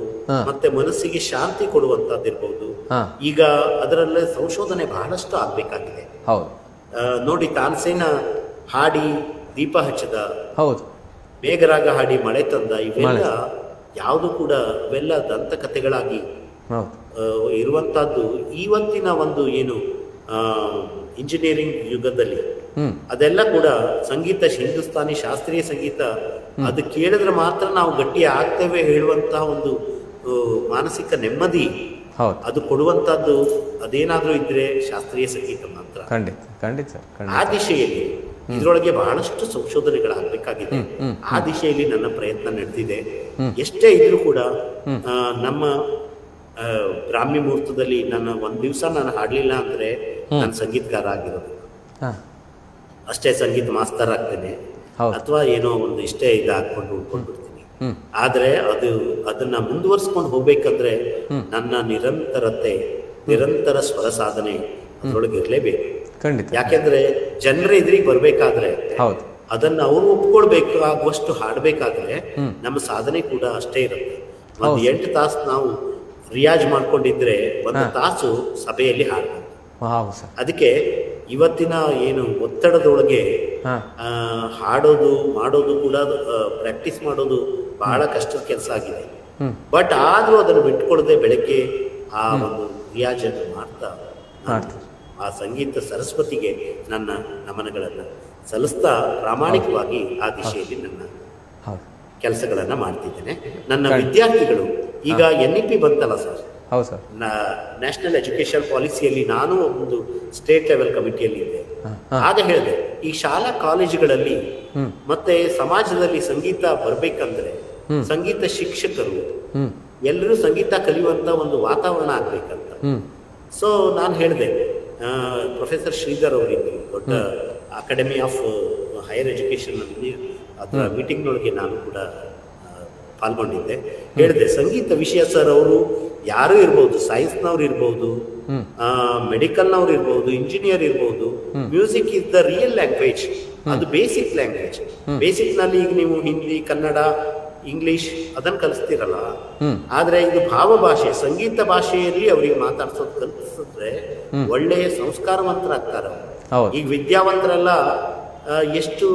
ಮತ್ತೆ ಮನಸ್ಸಿಗೆ ಶಾಂತಿ ಕೊಡುವಂತದ್ದಿರ್ಬೋದು. ಈಗ ಅದರಲ್ಲೇ ಸಂಶೋಧನೆ ಬಹಳಷ್ಟು ಆಗ್ಬೇಕಾಗಿದೆ. ನೋಡಿ, ತಾನ್ಸೇನ ಹಾಡಿ ದೀಪ ಹಚ್ಚದ, ಮೇಘರಾಗ ಹಾಡಿ ಮಳೆ ತಂದ, ಇವೆಲ್ಲ ಯಾವುದು ಕೂಡ ಇವೆಲ್ಲ ದಂತಕಥೆಗಳಾಗಿ ಇರುವಂತಹದ್ದು. ಇವತ್ತಿನ ಒಂದು ಏನು ಇಂಜಿನಿಯರಿಂಗ್ ಯುಗದಲ್ಲಿ ಅದೆಲ್ಲ ಕೂಡ ಸಂಗೀತ, ಹಿಂದೂಸ್ತಾನಿ ಶಾಸ್ತ್ರೀಯ ಸಂಗೀತ ಅದು ಕೇಳಿದ್ರೆ ಮಾತ್ರ ನಾವು ಗಟ್ಟಿ ಆಗ್ತೇವೆ ಹೇಳುವಂತಹ ಒಂದು ಮಾನಸಿಕ ನೆಮ್ಮದಿ ಅದು ಕೊಡುವಂತಹದ್ದು ಅದೇನಾದ್ರೂ ಇದ್ರೆ ಶಾಸ್ತ್ರೀಯ ಸಂಗೀತ ಮಾತ್ರ. ಆ ದಿಶೆಯಲ್ಲಿ ಇದರೊಳಗೆ ಬಹಳಷ್ಟು ಸಂಶೋಧನೆಗಳಾಗಬೇಕಾಗಿದೆ. ಆ ದಿಶೆಯಲ್ಲಿ ನನ್ನ ಪ್ರಯತ್ನ ನಡೆದಿದೆ. ಎಷ್ಟೇ ಇದ್ರೂ ಕೂಡ ನಮ್ಮ ಬ್ರಾಹ್ಮಿ ಮುಹೂರ್ತದಲ್ಲಿ ನನ್ನ ಒಂದ್ ದಿವಸ ನಾನು ಹಾಡ್ಲಿಲ್ಲ ಅಂದ್ರೆ ನಾನು ಸಂಗೀತಗಾರ ಆಗಿರೋದು, ಅಷ್ಟೇ ಸಂಗೀತ ಮಾಸ್ತರ್ ಆಗ್ತೇನೆ ಅಥವಾ ಏನೋ ಒಂದು ಇಷ್ಟೇ ಹಾಕೊಂಡು ಉಳ್ಕೊಂಡ್ಬಿಡ್ತೀನಿ. ಆದ್ರೆ ಅದನ್ನ ಮುಂದುವರ್ಸ್ಕೊಂಡು ಹೋಗ್ಬೇಕಂದ್ರೆ ನನ್ನ ನಿರಂತರ ಸ್ವರ ಸಾಧನೆ ಅದರೊಳಗೆ ಇರ್ಲೇಬೇಕು. ಯಾಕೆಂದ್ರೆ ಜನರ ಎದುರಿಗೆ ಬರ್ಬೇಕಾದ್ರೆ ಅದನ್ನ ಅವರು ಒಪ್ಕೊಳ್ಬೇಕು, ಆಗುವಷ್ಟು ಹಾಡ್ಬೇಕಾದ್ರೆ ನಮ್ಮ ಸಾಧನೆ ಕೂಡ ಅಷ್ಟೇ ಇರುತ್ತೆ. ಒಂದು 8 ತಾಸು ನಾವು ರಿಯಾಜ್ ಮಾಡ್ಕೊಂಡಿದ್ರೆ 1 ತಾಸು ಸಭೆಯಲ್ಲಿ ಹಾಡ್ಬೇಕು. ಅದಕ್ಕೆ ಇವತ್ತಿನ ಏನು ಒತ್ತಡದೊಳಗೆ ಹಾಡೋದು ಮಾಡೋದು ಕೂಡ ಪ್ರಾಕ್ಟೀಸ್ ಮಾಡೋದು ಬಹಳ ಕಷ್ಟದ ಕೆಲಸ ಆಗಿದೆ. ಬಟ್ ಆದ್ರೂ ಅದನ್ನು ಬಿಟ್ಕೊಡದೆ ಬೆಳಗ್ಗೆ ಆ ಒಂದು ರಿಯಾಜನ್ನು ಮಾಡ್ತಾ ಆ ಸಂಗೀತ ಸರಸ್ವತಿಗೆ ನನ್ನ ನಮನಗಳನ್ನು ಸಲ್ಲಿಸ್ತಾ ಪ್ರಾಮಾಣಿಕವಾಗಿ ಆ ದಿಶೆಯಲ್ಲಿ ನನ್ನ ಕೆಲಸಗಳನ್ನ ಮಾಡ್ತಿದ್ದೇನೆ. ನನ್ನ ವಿದ್ಯಾರ್ಥಿಗಳು ಈಗ NEP ಬಂತಲ್ಲ ಸರ್, ನ್ಯಾಷನಲ್ ಎಜುಕೇಶನ್ ಪಾಲಿಸಿಯಲ್ಲಿ ನಾನು ಒಂದು ಸ್ಟೇಟ್ ಲೆವೆಲ್ ಕಮಿಟಿಯಲ್ಲಿ ಇದ್ದೆ. ಆಗ ಹೇಳಿದೆ, ಈ ಶಾಲಾ ಕಾಲೇಜುಗಳಲ್ಲಿ ಮತ್ತೆ ಸಮಾಜದಲ್ಲಿ ಸಂಗೀತ ಬರ್ಬೇಕಂದ್ರೆ ಸಂಗೀತ ಶಿಕ್ಷಕರು ಎಲ್ಲರೂ ಸಂಗೀತ ಕಲಿಯುವಂತ ಒಂದು ವಾತಾವರಣ ಆಗ್ಬೇಕಂತ. ಸೊ ನಾನು ಹೇಳಿದೆ, ಪ್ರೊಫೆಸರ್ ಶ್ರೀಧರ್ ಅವರಿದ್ರು, ದೊಡ್ಡ ಅಕಾಡೆಮಿ ಆಫ್ ಹೈಯರ್ ಎಜುಕೇಶನ್ ಅದರ ಮೀಟಿಂಗ್ನೊಳಗೆ ನಾನು ಕೂಡ ಪಾಲ್ಗೊಂಡಿದ್ದೆ. ಹೇಳಿದೆ, ಸಂಗೀತ ವಿಷಯ ಸರ್ ಅವರು ಯಾರು ಇರ್ಬೋದು, ಸೈನ್ಸ್ನವ್ರು ಇರ್ಬೋದು, ಮೆಡಿಕಲ್ನವ್ರು ಇರ್ಬೋದು, ಇಂಜಿನಿಯರ್ ಇರ್ಬೋದು, music is the real language, ಅದು ಬೇಸಿಕ್ ಲ್ಯಾಂಗ್ವೇಜ್. ಬೇಸಿಕ್ ನಲ್ಲಿ ಈಗ ನೀವು ಹಿಂದಿ, ಕನ್ನಡ, ಇಂಗ್ಲಿಷ್ ಅದನ್ನ ಕಲಿಸ್ತಿರಲ್ಲ, ಆದ್ರೆ ಇದು ಭಾವ ಭಾಷೆ, ಸಂಗೀತ ಭಾಷೆಯಲ್ಲಿ ಅವರಿಗೆ ಮಾತಾಡ್ಸೋದು ಕಲಿಸಿದ್ರೆ ಒಳ್ಳೆಯ ಸಂಸ್ಕಾರವಂತರಾಗ್ತಾರ. ಈಗ ವಿದ್ಯಾವಂತರೆಲ್ಲ ಎಷ್ಟು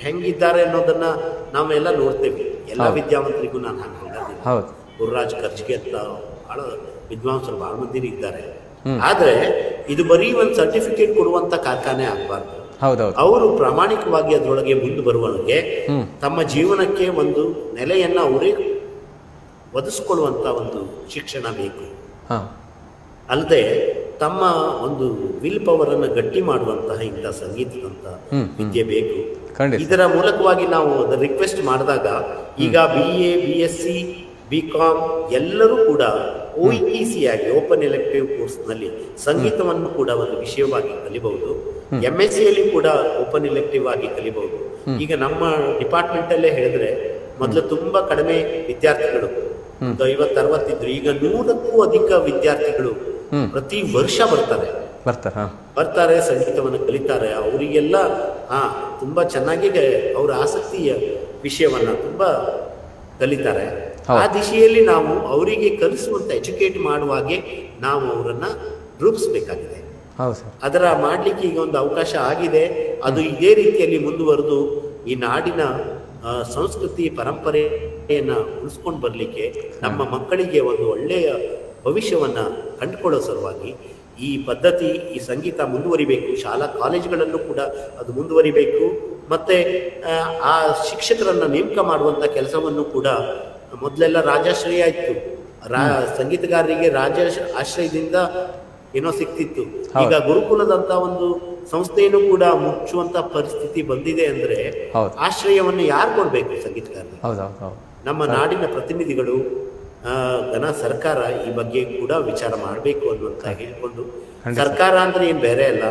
ಹೆಂಗಿದ್ದಾರೆ ಅನ್ನೋದನ್ನ ನಾವೆಲ್ಲ ನೋಡ್ತೇವೆ. ಎಲ್ಲ ವಿದ್ಯಾವಂತರಿಗೂ ನಾನು ಹಂಗಿಲ್ಲ. ಗುರುರಾಜ್ ಕರ್ಜ್ಗೆ ಅಂತ ಬಹಳ ವಿದ್ವಾಂಸರು ಬಹಳ ಮಂದಿ ಇದ್ದಾರೆ. ಆದ್ರೆ ಇದು ಬರೀ ಒಂದು ಸರ್ಟಿಫಿಕೇಟ್ ಕೊಡುವಂತ ಕಾರ್ಖಾನೆ ಆಗಬಾರ್ದು. ಅವರು ಪ್ರಾಮಾಣಿಕವಾಗಿ ಅದರೊಳಗೆ ಮುಂದೆ ಬರುವವರಿಗೆ ತಮ್ಮ ಜೀವನಕ್ಕೆ ಒಂದು ನೆಲೆಯನ್ನ ಅವರೇ ಒದಗಿಸ್ಕೊಳ್ಳುವಂತ ಒಂದು ಶಿಕ್ಷಣ ಬೇಕು. ಅಲ್ಲದೆ ತಮ್ಮ ಒಂದು ವಿಲ್ ಪವರ್ ಅನ್ನು ಗಟ್ಟಿ ಮಾಡುವಂತಹ ಇಂಥ ಸಂಗೀತದಂತ ವಿದ್ಯೆ ಬೇಕು. ಇದರ ಮೂಲಕವಾಗಿ ನಾವು ರಿಕ್ವೆಸ್ಟ್ ಮಾಡಿದಾಗ ಈಗ BA, BSc, BCom ಎಲ್ಲರೂ ಕೂಡ OEC ಆಗಿ ಓಪನ್ ಎಲೆಕ್ಟಿವ್ ಕೋರ್ಸ್ ನಲ್ಲಿ ಸಂಗೀತವನ್ನು ಕೂಡ ಒಂದು ವಿಷಯವಾಗಿ ಕಲಿಬಹುದು. MSc ಅಲ್ಲಿ ಕೂಡ ಓಪನ್ ಎಲೆಕ್ಟಿವ್ ಆಗಿ ಕಲಿಬಹುದು. ಈಗ ನಮ್ಮ ಡಿಪಾರ್ಟ್ಮೆಂಟ್ ಅಲ್ಲೇ ಹೇಳಿದ್ರೆ ಮೊದಲು ತುಂಬಾ ಕಡಿಮೆ ವಿದ್ಯಾರ್ಥಿಗಳು, 50-60 ಇದ್ರು. ಈಗ 100ಕ್ಕೂ ಅಧಿಕ ವಿದ್ಯಾರ್ಥಿಗಳು ಪ್ರತಿ ವರ್ಷ ಬರ್ತಾರೆ, ಸಂಗೀತವನ್ನು ಕಲಿತಾರೆ. ಅವರಿಗೆಲ್ಲ ತುಂಬಾ ಚೆನ್ನಾಗಿ ಅವರ ಆಸಕ್ತಿಯ ವಿಷಯವನ್ನ ತುಂಬಾ ಕಲಿತಾರೆ. ಆ ದಿಶೆಯಲ್ಲಿ ನಾವು ಅವರಿಗೆ ಕಲಿಸುವಂತ ಎಜುಕೇಟ್ ಮಾಡುವಾಗೆ ನಾವು ಅವರನ್ನ ರೂಪಿಸಬೇಕಾಗಿದೆ. ಅದರ ಮಾಡ್ಲಿಕ್ಕೆ ಈಗ ಒಂದು ಅವಕಾಶ ಆಗಿದೆ. ಅದು ಇದೇ ರೀತಿಯಲ್ಲಿ ಮುಂದುವರೆದು ಈ ನಾಡಿನ ಸಂಸ್ಕೃತಿ ಪರಂಪರೆಯನ್ನ ಉಳಿಸ್ಕೊಂಡು ಬರ್ಲಿಕ್ಕೆ, ನಮ್ಮ ಮಕ್ಕಳಿಗೆ ಒಂದು ಒಳ್ಳೆಯ ಭವಿಷ್ಯವನ್ನ ಕಂಡುಕೊಳ್ಳೋ ಸಲುವಾಗಿ ಈ ಪದ್ಧತಿ, ಈ ಸಂಗೀತ ಮುಂದುವರಿಬೇಕು. ಶಾಲಾ ಕಾಲೇಜುಗಳಲ್ಲೂ ಕೂಡ ಅದು ಮುಂದುವರಿಬೇಕು. ಮತ್ತೆ ಆ ಶಿಕ್ಷಕರನ್ನ ನೇಮಕ ಮಾಡುವಂತ ಕೆಲಸವನ್ನು ಕೂಡ ಮೊದಲೆಲ್ಲ ರಾಜಾಶ್ರಯ ಇತ್ತು, ಸಂಗೀತಗಾರರಿಗೆ ರಾಜ ಆಶ್ರಯದಿಂದ ಏನೋ ಸಿಕ್ತಿತ್ತು. ಈಗ ಗುರುಕುಲದಂತ ಒಂದು ಸಂಸ್ಥೆಯನ್ನು ಕೂಡ ಮುಚ್ಚುವಂತ ಪರಿಸ್ಥಿತಿ ಬಂದಿದೆ. ಅಂದ್ರೆ ಆಶ್ರಯವನ್ನು ಯಾರು ಕೊಡ್ಬೇಕು? ಸಂಗೀತಗಾರರಿಗೆ. ನಮ್ಮ ನಾಡಿನ ಪ್ರತಿನಿಧಿಗಳು, ಸರ್ಕಾರ ಈ ಬಗ್ಗೆ ಕೂಡ ವಿಚಾರ ಮಾಡಬೇಕು ಅನ್ನುವಂತ ಹೇಳ್ಕೊಂಡು, ಸರ್ಕಾರ ಅಂದ್ರೆ ಏನ್ ಬೇರೆ ಅಲ್ಲ,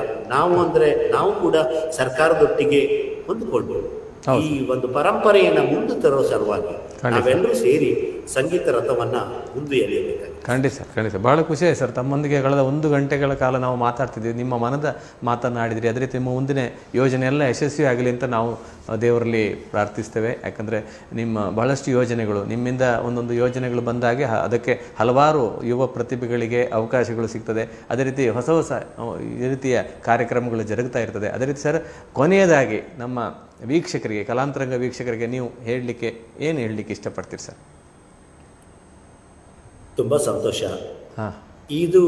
ನಾವು ಕೂಡ ಸರ್ಕಾರದೊಟ್ಟಿಗೆ ಹೊಂದಿಕೊಂಡು ಈ ಒಂದು ಪರಂಪರೆಯನ್ನ ಮುಂದೆ ತರೋ ಸಲುವಾಗಿ ನಾವೆಲ್ಲರೂ ಸೇರಿ ಸಂಗೀತ ರಥವನ್ನು ಮುಂದೆ ಎಳೆಯಬೇಕಾಗಿದೆ. ಖಂಡಿತ ಭಾಳ ಖುಷಿ ಆಯ್ತು ಸರ್. ತಮ್ಮೊಂದಿಗೆ ಕಳೆದ 1 ಗಂಟೆಗಳ ಕಾಲ ನಾವು ಮಾತಾಡ್ತಿದ್ದೀವಿ. ನಿಮ್ಮ ಮನದ ಮಾತನಾಡಿದ್ರಿ. ಅದೇ ರೀತಿ ನಿಮ್ಮ ಮುಂದಿನ ಯೋಜನೆ ಎಲ್ಲ ಯಶಸ್ವಿ ಆಗಲಿ ಅಂತ ನಾವು ದೇವರಲ್ಲಿ ಪ್ರಾರ್ಥಿಸ್ತೇವೆ. ಯಾಕಂದರೆ ನಿಮ್ಮ ಬಹಳಷ್ಟು ಯೋಜನೆಗಳು, ನಿಮ್ಮಿಂದ ಒಂದೊಂದು ಯೋಜನೆಗಳು ಬಂದಾಗೆ ಅದಕ್ಕೆ ಹಲವಾರು ಯುವ ಪ್ರತಿಭೆಗಳಿಗೆ ಅವಕಾಶಗಳು ಸಿಗ್ತದೆ. ಅದೇ ರೀತಿ ಹೊಸ ಈ ರೀತಿಯ ಕಾರ್ಯಕ್ರಮಗಳು ಜರುಗ್ತಾ ಇರ್ತದೆ. ಅದೇ ರೀತಿ ಸರ್, ಕೊನೆಯದಾಗಿ ನಮ್ಮ ವೀಕ್ಷಕರಿಗೆ, ಕಲಾಂತರಂಗ ವೀಕ್ಷಕರಿಗೆ ನೀವು ಏನು ಹೇಳಲಿಕ್ಕೆ ಇಷ್ಟಪಡ್ತೀರಿ ಸರ್? ತುಂಬ ಸಂತೋಷ. ಇದು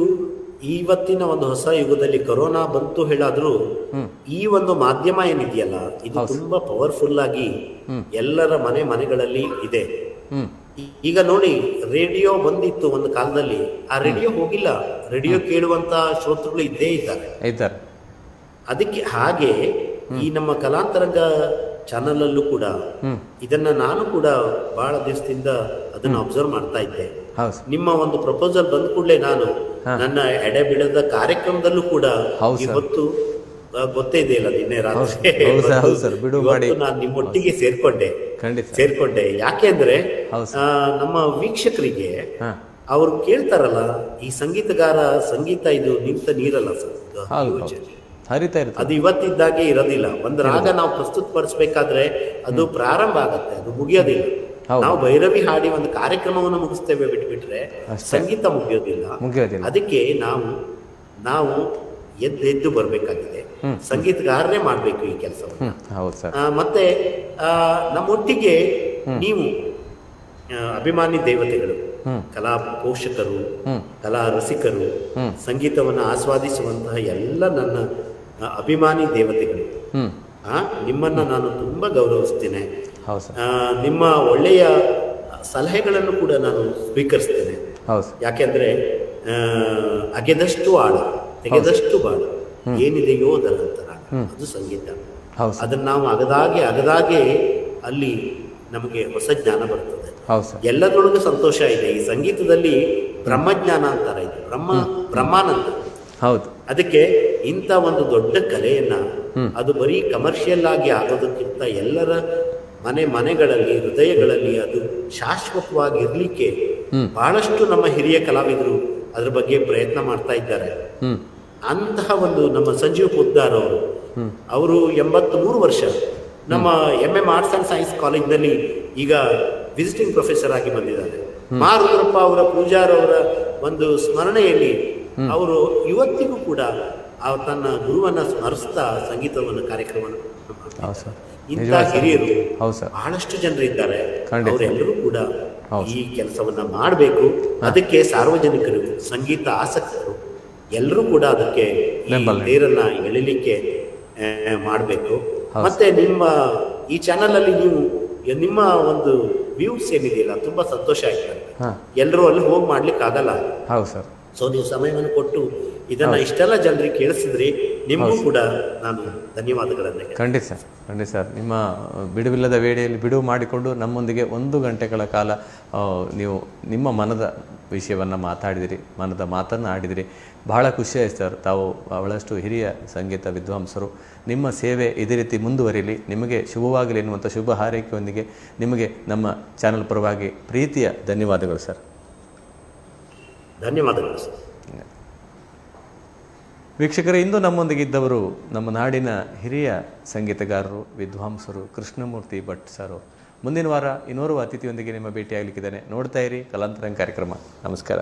ಇವತ್ತಿನ ಒಂದು ಹೊಸ ಯುಗದಲ್ಲಿ ಕೊರೋನಾ ಬಂತು ಹೇಳಾದ್ರೂ ಈ ಒಂದು ಮಾಧ್ಯಮ ಏನಿದೆಯಲ್ಲ, ಇದು ತುಂಬಾ ಪವರ್ಫುಲ್ ಆಗಿ ಎಲ್ಲರ ಮನೆಗಳಲ್ಲಿ ಇದೆ. ಈಗ ನೋಡಿ, ರೇಡಿಯೋ ಬಂದಿತ್ತು ಒಂದು ಕಾಲದಲ್ಲಿ, ಆ ರೇಡಿಯೋ ಹೋಗಿಲ್ಲ. ರೇಡಿಯೋ ಕೇಳುವಂತ ಶ್ರೋತೃಗಳು ಇದ್ದೇ ಇದ್ದಾರೆ. ಅದಕ್ಕೆ ಹಾಗೆ ಈ ನಮ್ಮ ಕಲಾಂತರಂಗ ಚಾನಲ್ ಅಲ್ಲೂ ಕೂಡ ಇದನ್ನ ನಾನು ಕೂಡ ಬಹಳ ದಿವಸದಿಂದ ಅದನ್ನ ಅಬ್ಸರ್ವ್ ಮಾಡ್ತಾ ಇದ್ದೆ. ನಿಮ್ಮ ಒಂದು ಪ್ರಪೋಸಲ್ ಬಂದ ಕೂಡಲೇ ನಾನು ನನ್ನ ಎಡೆಬಿಡದ ಕಾರ್ಯಕ್ರಮದಲ್ಲೂ ಕೂಡ ಇವತ್ತು ಗೊತ್ತೇ ಇದೆಯಲ್ಲ, ನಿನ್ನೆ ರಾತ್ರಿ ನಾನು ನಿಮ್ಮೊಟ್ಟಿಗೆ ಸೇರ್ಕೊಂಡೆ. ಯಾಕೆಂದ್ರೆ ನಮ್ಮ ವೀಕ್ಷಕರಿಗೆ ಅವ್ರು ಕೇಳ್ತಾರಲ್ಲ, ಈ ಸಂಗೀತಗಾರ ಸಂಗೀತ ಇದು ನಿಂತ ನೀರಲ್ಲ ಸರ್, ಅದು ಇವತ್ತಿದ್ದಾಗೆ ಇರೋದಿಲ್ಲ. ಒಂದು ರಾಗ ನಾವು ಪ್ರಸ್ತುತಪಡಿಸ್ಬೇಕಾದ್ರೆ ಅದು ಪ್ರಾರಂಭ ಆಗತ್ತೆ, ಅದು ಮುಗಿಯೋದಿಲ್ಲ. ನಾವು ಭೈರವಿ ಹಾಡಿ ಒಂದು ಕಾರ್ಯಕ್ರಮವನ್ನು ಮುಗಿಸ್ತೇವೆ, ಬಿಟ್ಬಿಟ್ರೆ ಸಂಗೀತ ಮುಗಿಯೋದಿಲ್ಲ. ಅದಕ್ಕೆ ನಾವು ಎದ್ದು ಬರ್ಬೇಕಾಗಿದೆ. ಸಂಗೀತಗಾರರೇ ಮಾಡ್ಬೇಕು ಈ ಕೆಲಸವನ್ನು. ಮತ್ತೆ ನಮ್ಮೊಟ್ಟಿಗೆ ನೀವು ಅಭಿಮಾನಿ ದೇವತೆಗಳು, ಕಲಾ ಪೋಷಕರು, ಕಲಾ ರಸಿಕರು, ಸಂಗೀತವನ್ನು ಆಸ್ವಾದಿಸುವಂತಹ ಎಲ್ಲ ನನ್ನ ಅಭಿಮಾನಿ ದೇವತೆಗಳು, ನಿಮ್ಮನ್ನ ನಾನು ತುಂಬಾ ಗೌರವಿಸ್ತೇನೆ. ನಿಮ್ಮ ಒಳ್ಳೆಯ ಸಲಹೆಗಳನ್ನು ಕೂಡ ನಾನು ಸ್ವೀಕರಿಸ್ತೇನೆ. ಯಾಕೆಂದ್ರೆ ಅಗೆದಷ್ಟು ಆಳ, ತೆಗೆದಷ್ಟು ಬಾಳ, ಏನಿದೆಯೋ ಅದರ ನಂತರ ಅದು ಸಂಗೀತ. ಅದನ್ನ ನಾವು ಅಗದಾಗೆ ಅಲ್ಲಿ ನಮಗೆ ಹೊಸ ಜ್ಞಾನ ಬರ್ತದೆ. ಎಲ್ಲದರೊಳಗೂ ಸಂತೋಷ ಇದೆ. ಈ ಸಂಗೀತದಲ್ಲಿ ಬ್ರಹ್ಮಜ್ಞಾನ ಅಂತಾರೆ, ಇದು ಬ್ರಹ್ಮಾನಂದ. ಅದಕ್ಕೆ ಇಂಥ ಒಂದು ದೊಡ್ಡ ಕಲೆಯನ್ನ ಅದು ಬರೀ ಕಮರ್ಷಿಯಲ್ ಆಗಿ ಆಗೋದಕ್ಕಿಂತ ಎಲ್ಲರ ಮನೆಗಳಲ್ಲಿ, ಹೃದಯಗಳಲ್ಲಿ ಅದು ಶಾಶ್ವತವಾಗಿ ಇರ್ಲಿಕ್ಕೆ ಬಹಳಷ್ಟು ನಮ್ಮ ಹಿರಿಯ ಕಲಾವಿದರು ಅದ್ರ ಬಗ್ಗೆ ಪ್ರಯತ್ನ ಮಾಡ್ತಾ ಇದ್ದಾರೆ. ಅಂತಹ ಒಂದು ನಮ್ಮ ಸಂಜೀವ್ ಪುದ್ದಾರ್ ಅವರು 83 ವರ್ಷ ನಮ್ಮ MM ಆರ್ಟ್ಸ್ ಅಂಡ್ ಸೈನ್ಸ್ ಕಾಲೇಜ್ನಲ್ಲಿ ಈಗ ವಿಸಿಟಿಂಗ್ ಪ್ರೊಫೆಸರ್ ಆಗಿ ಬಂದಿದ್ದಾರೆ. ಮಾರುದ್ರಪ್ಪ ಅವರ ಪೂಜಾರ್ ಅವರ ಒಂದು ಸ್ಮರಣೆಯಲ್ಲಿ ಅವರು ಇವತ್ತಿಗೂ ಕೂಡ ತನ್ನ ಗುರುವನ್ನ ಸ್ಮರಿಸ್ತಾ ಸಂಗೀತವನ್ನು ಕಾರ್ಯಕ್ರಮವನ್ನು ಇಂಥ ಹಿರಿಯರು ಬಹಳಷ್ಟು ಜನರು ಇದ್ದಾರೆ. ಅವರೆಲ್ಲರೂ ಕೂಡ ಈ ಕೆಲಸವನ್ನ ಮಾಡಬೇಕು. ಅದಕ್ಕೆ ಸಾರ್ವಜನಿಕರು, ಸಂಗೀತ ಆಸಕ್ತರು ಎಲ್ಲರೂ ಕೂಡ ಅದಕ್ಕೆ ತೇರನ್ನ ಎಳಿಲಿಕ್ಕೆ ಮಾಡಬೇಕು. ಮತ್ತೆ ನಿಮ್ಮ ಈ ಚಾನಲ್ ಅಲ್ಲಿ ನೀವು ನಿಮ್ಮ ಒಂದು ವ್ಯೂಸ್ ಏನಿದೆಯಲ್ಲ, ತುಂಬಾ ಸಂತೋಷ ಆಯ್ತು. ಎಲ್ಲರೂ ಅಲ್ಲಿ ಹೋಗಿ ಮಾಡ್ಲಿಕ್ಕೆ ಆಗಲ್ಲ. ಸೊ ನೀವು ಸಮಯವನ್ನು ಕೊಟ್ಟು ಇದನ್ನ ಇಷ್ಟೆಲ್ಲ ಜನರಿಗೆ ಕೇಳಿಸಿದ್ರಿ, ನಿಮಗೂ ಕೂಡ ನಾನು ಧನ್ಯವಾದಗಳನ್ನು. ಖಂಡಿತ ಸರ್, ನಿಮ್ಮ ಬಿಡುವಿಲ್ಲದ ವೇಳೆಯಲ್ಲಿ ಬಿಡುವು ಮಾಡಿಕೊಂಡು ನಮ್ಮೊಂದಿಗೆ 1 ಗಂಟೆಗಳ ಕಾಲ ನೀವು ನಿಮ್ಮ ಮನದ ವಿಷಯವನ್ನು ಮಾತಾಡಿದಿರಿ, ಮನದ ಮಾತನ್ನು ಆಡಿದಿರಿ. ಬಹಳ ಖುಷಿಯಾಯಿತು ಸರ್. ತಾವು ಬಹಳಷ್ಟು ಹಿರಿಯ ಸಂಗೀತ ವಿದ್ವಾಂಸರು. ನಿಮ್ಮ ಸೇವೆ ಇದೇ ರೀತಿ ಮುಂದುವರಿಲಿ, ನಿಮಗೆ ಶುಭವಾಗಲಿ ಎನ್ನುವಂಥ ಶುಭ ಹಾರೈಕೆಯೊಂದಿಗೆ ನಿಮಗೆ ನಮ್ಮ ಚಾನಲ್ ಪರವಾಗಿ ಪ್ರೀತಿಯ ಧನ್ಯವಾದಗಳು ಸರ್. ಧನ್ಯವಾದಗಳು ಸರ್. ವೀಕ್ಷಕರೇ, ಇಂದು ನಮ್ಮೊಂದಿಗಿದ್ದವರು ನಮ್ಮ ನಾಡಿನ ಹಿರಿಯ ಸಂಗೀತಗಾರರು, ವಿದ್ವಾಂಸರು ಕೃಷ್ಣಮೂರ್ತಿ ಭಟ್ ಸರ್. ಮುಂದಿನ ವಾರ ಇನ್ನೋರ್ವ ಅತಿಥಿಯೊಂದಿಗೆ ನಿಮ್ಮ ಭೇಟಿಯಾಗಲಿಕ್ಕಿದ್ದೇನೆ. ನೋಡ್ತಾ ಇರಿ ಕಲಾಂತರಂಗ ಕಾರ್ಯಕ್ರಮ. ನಮಸ್ಕಾರ.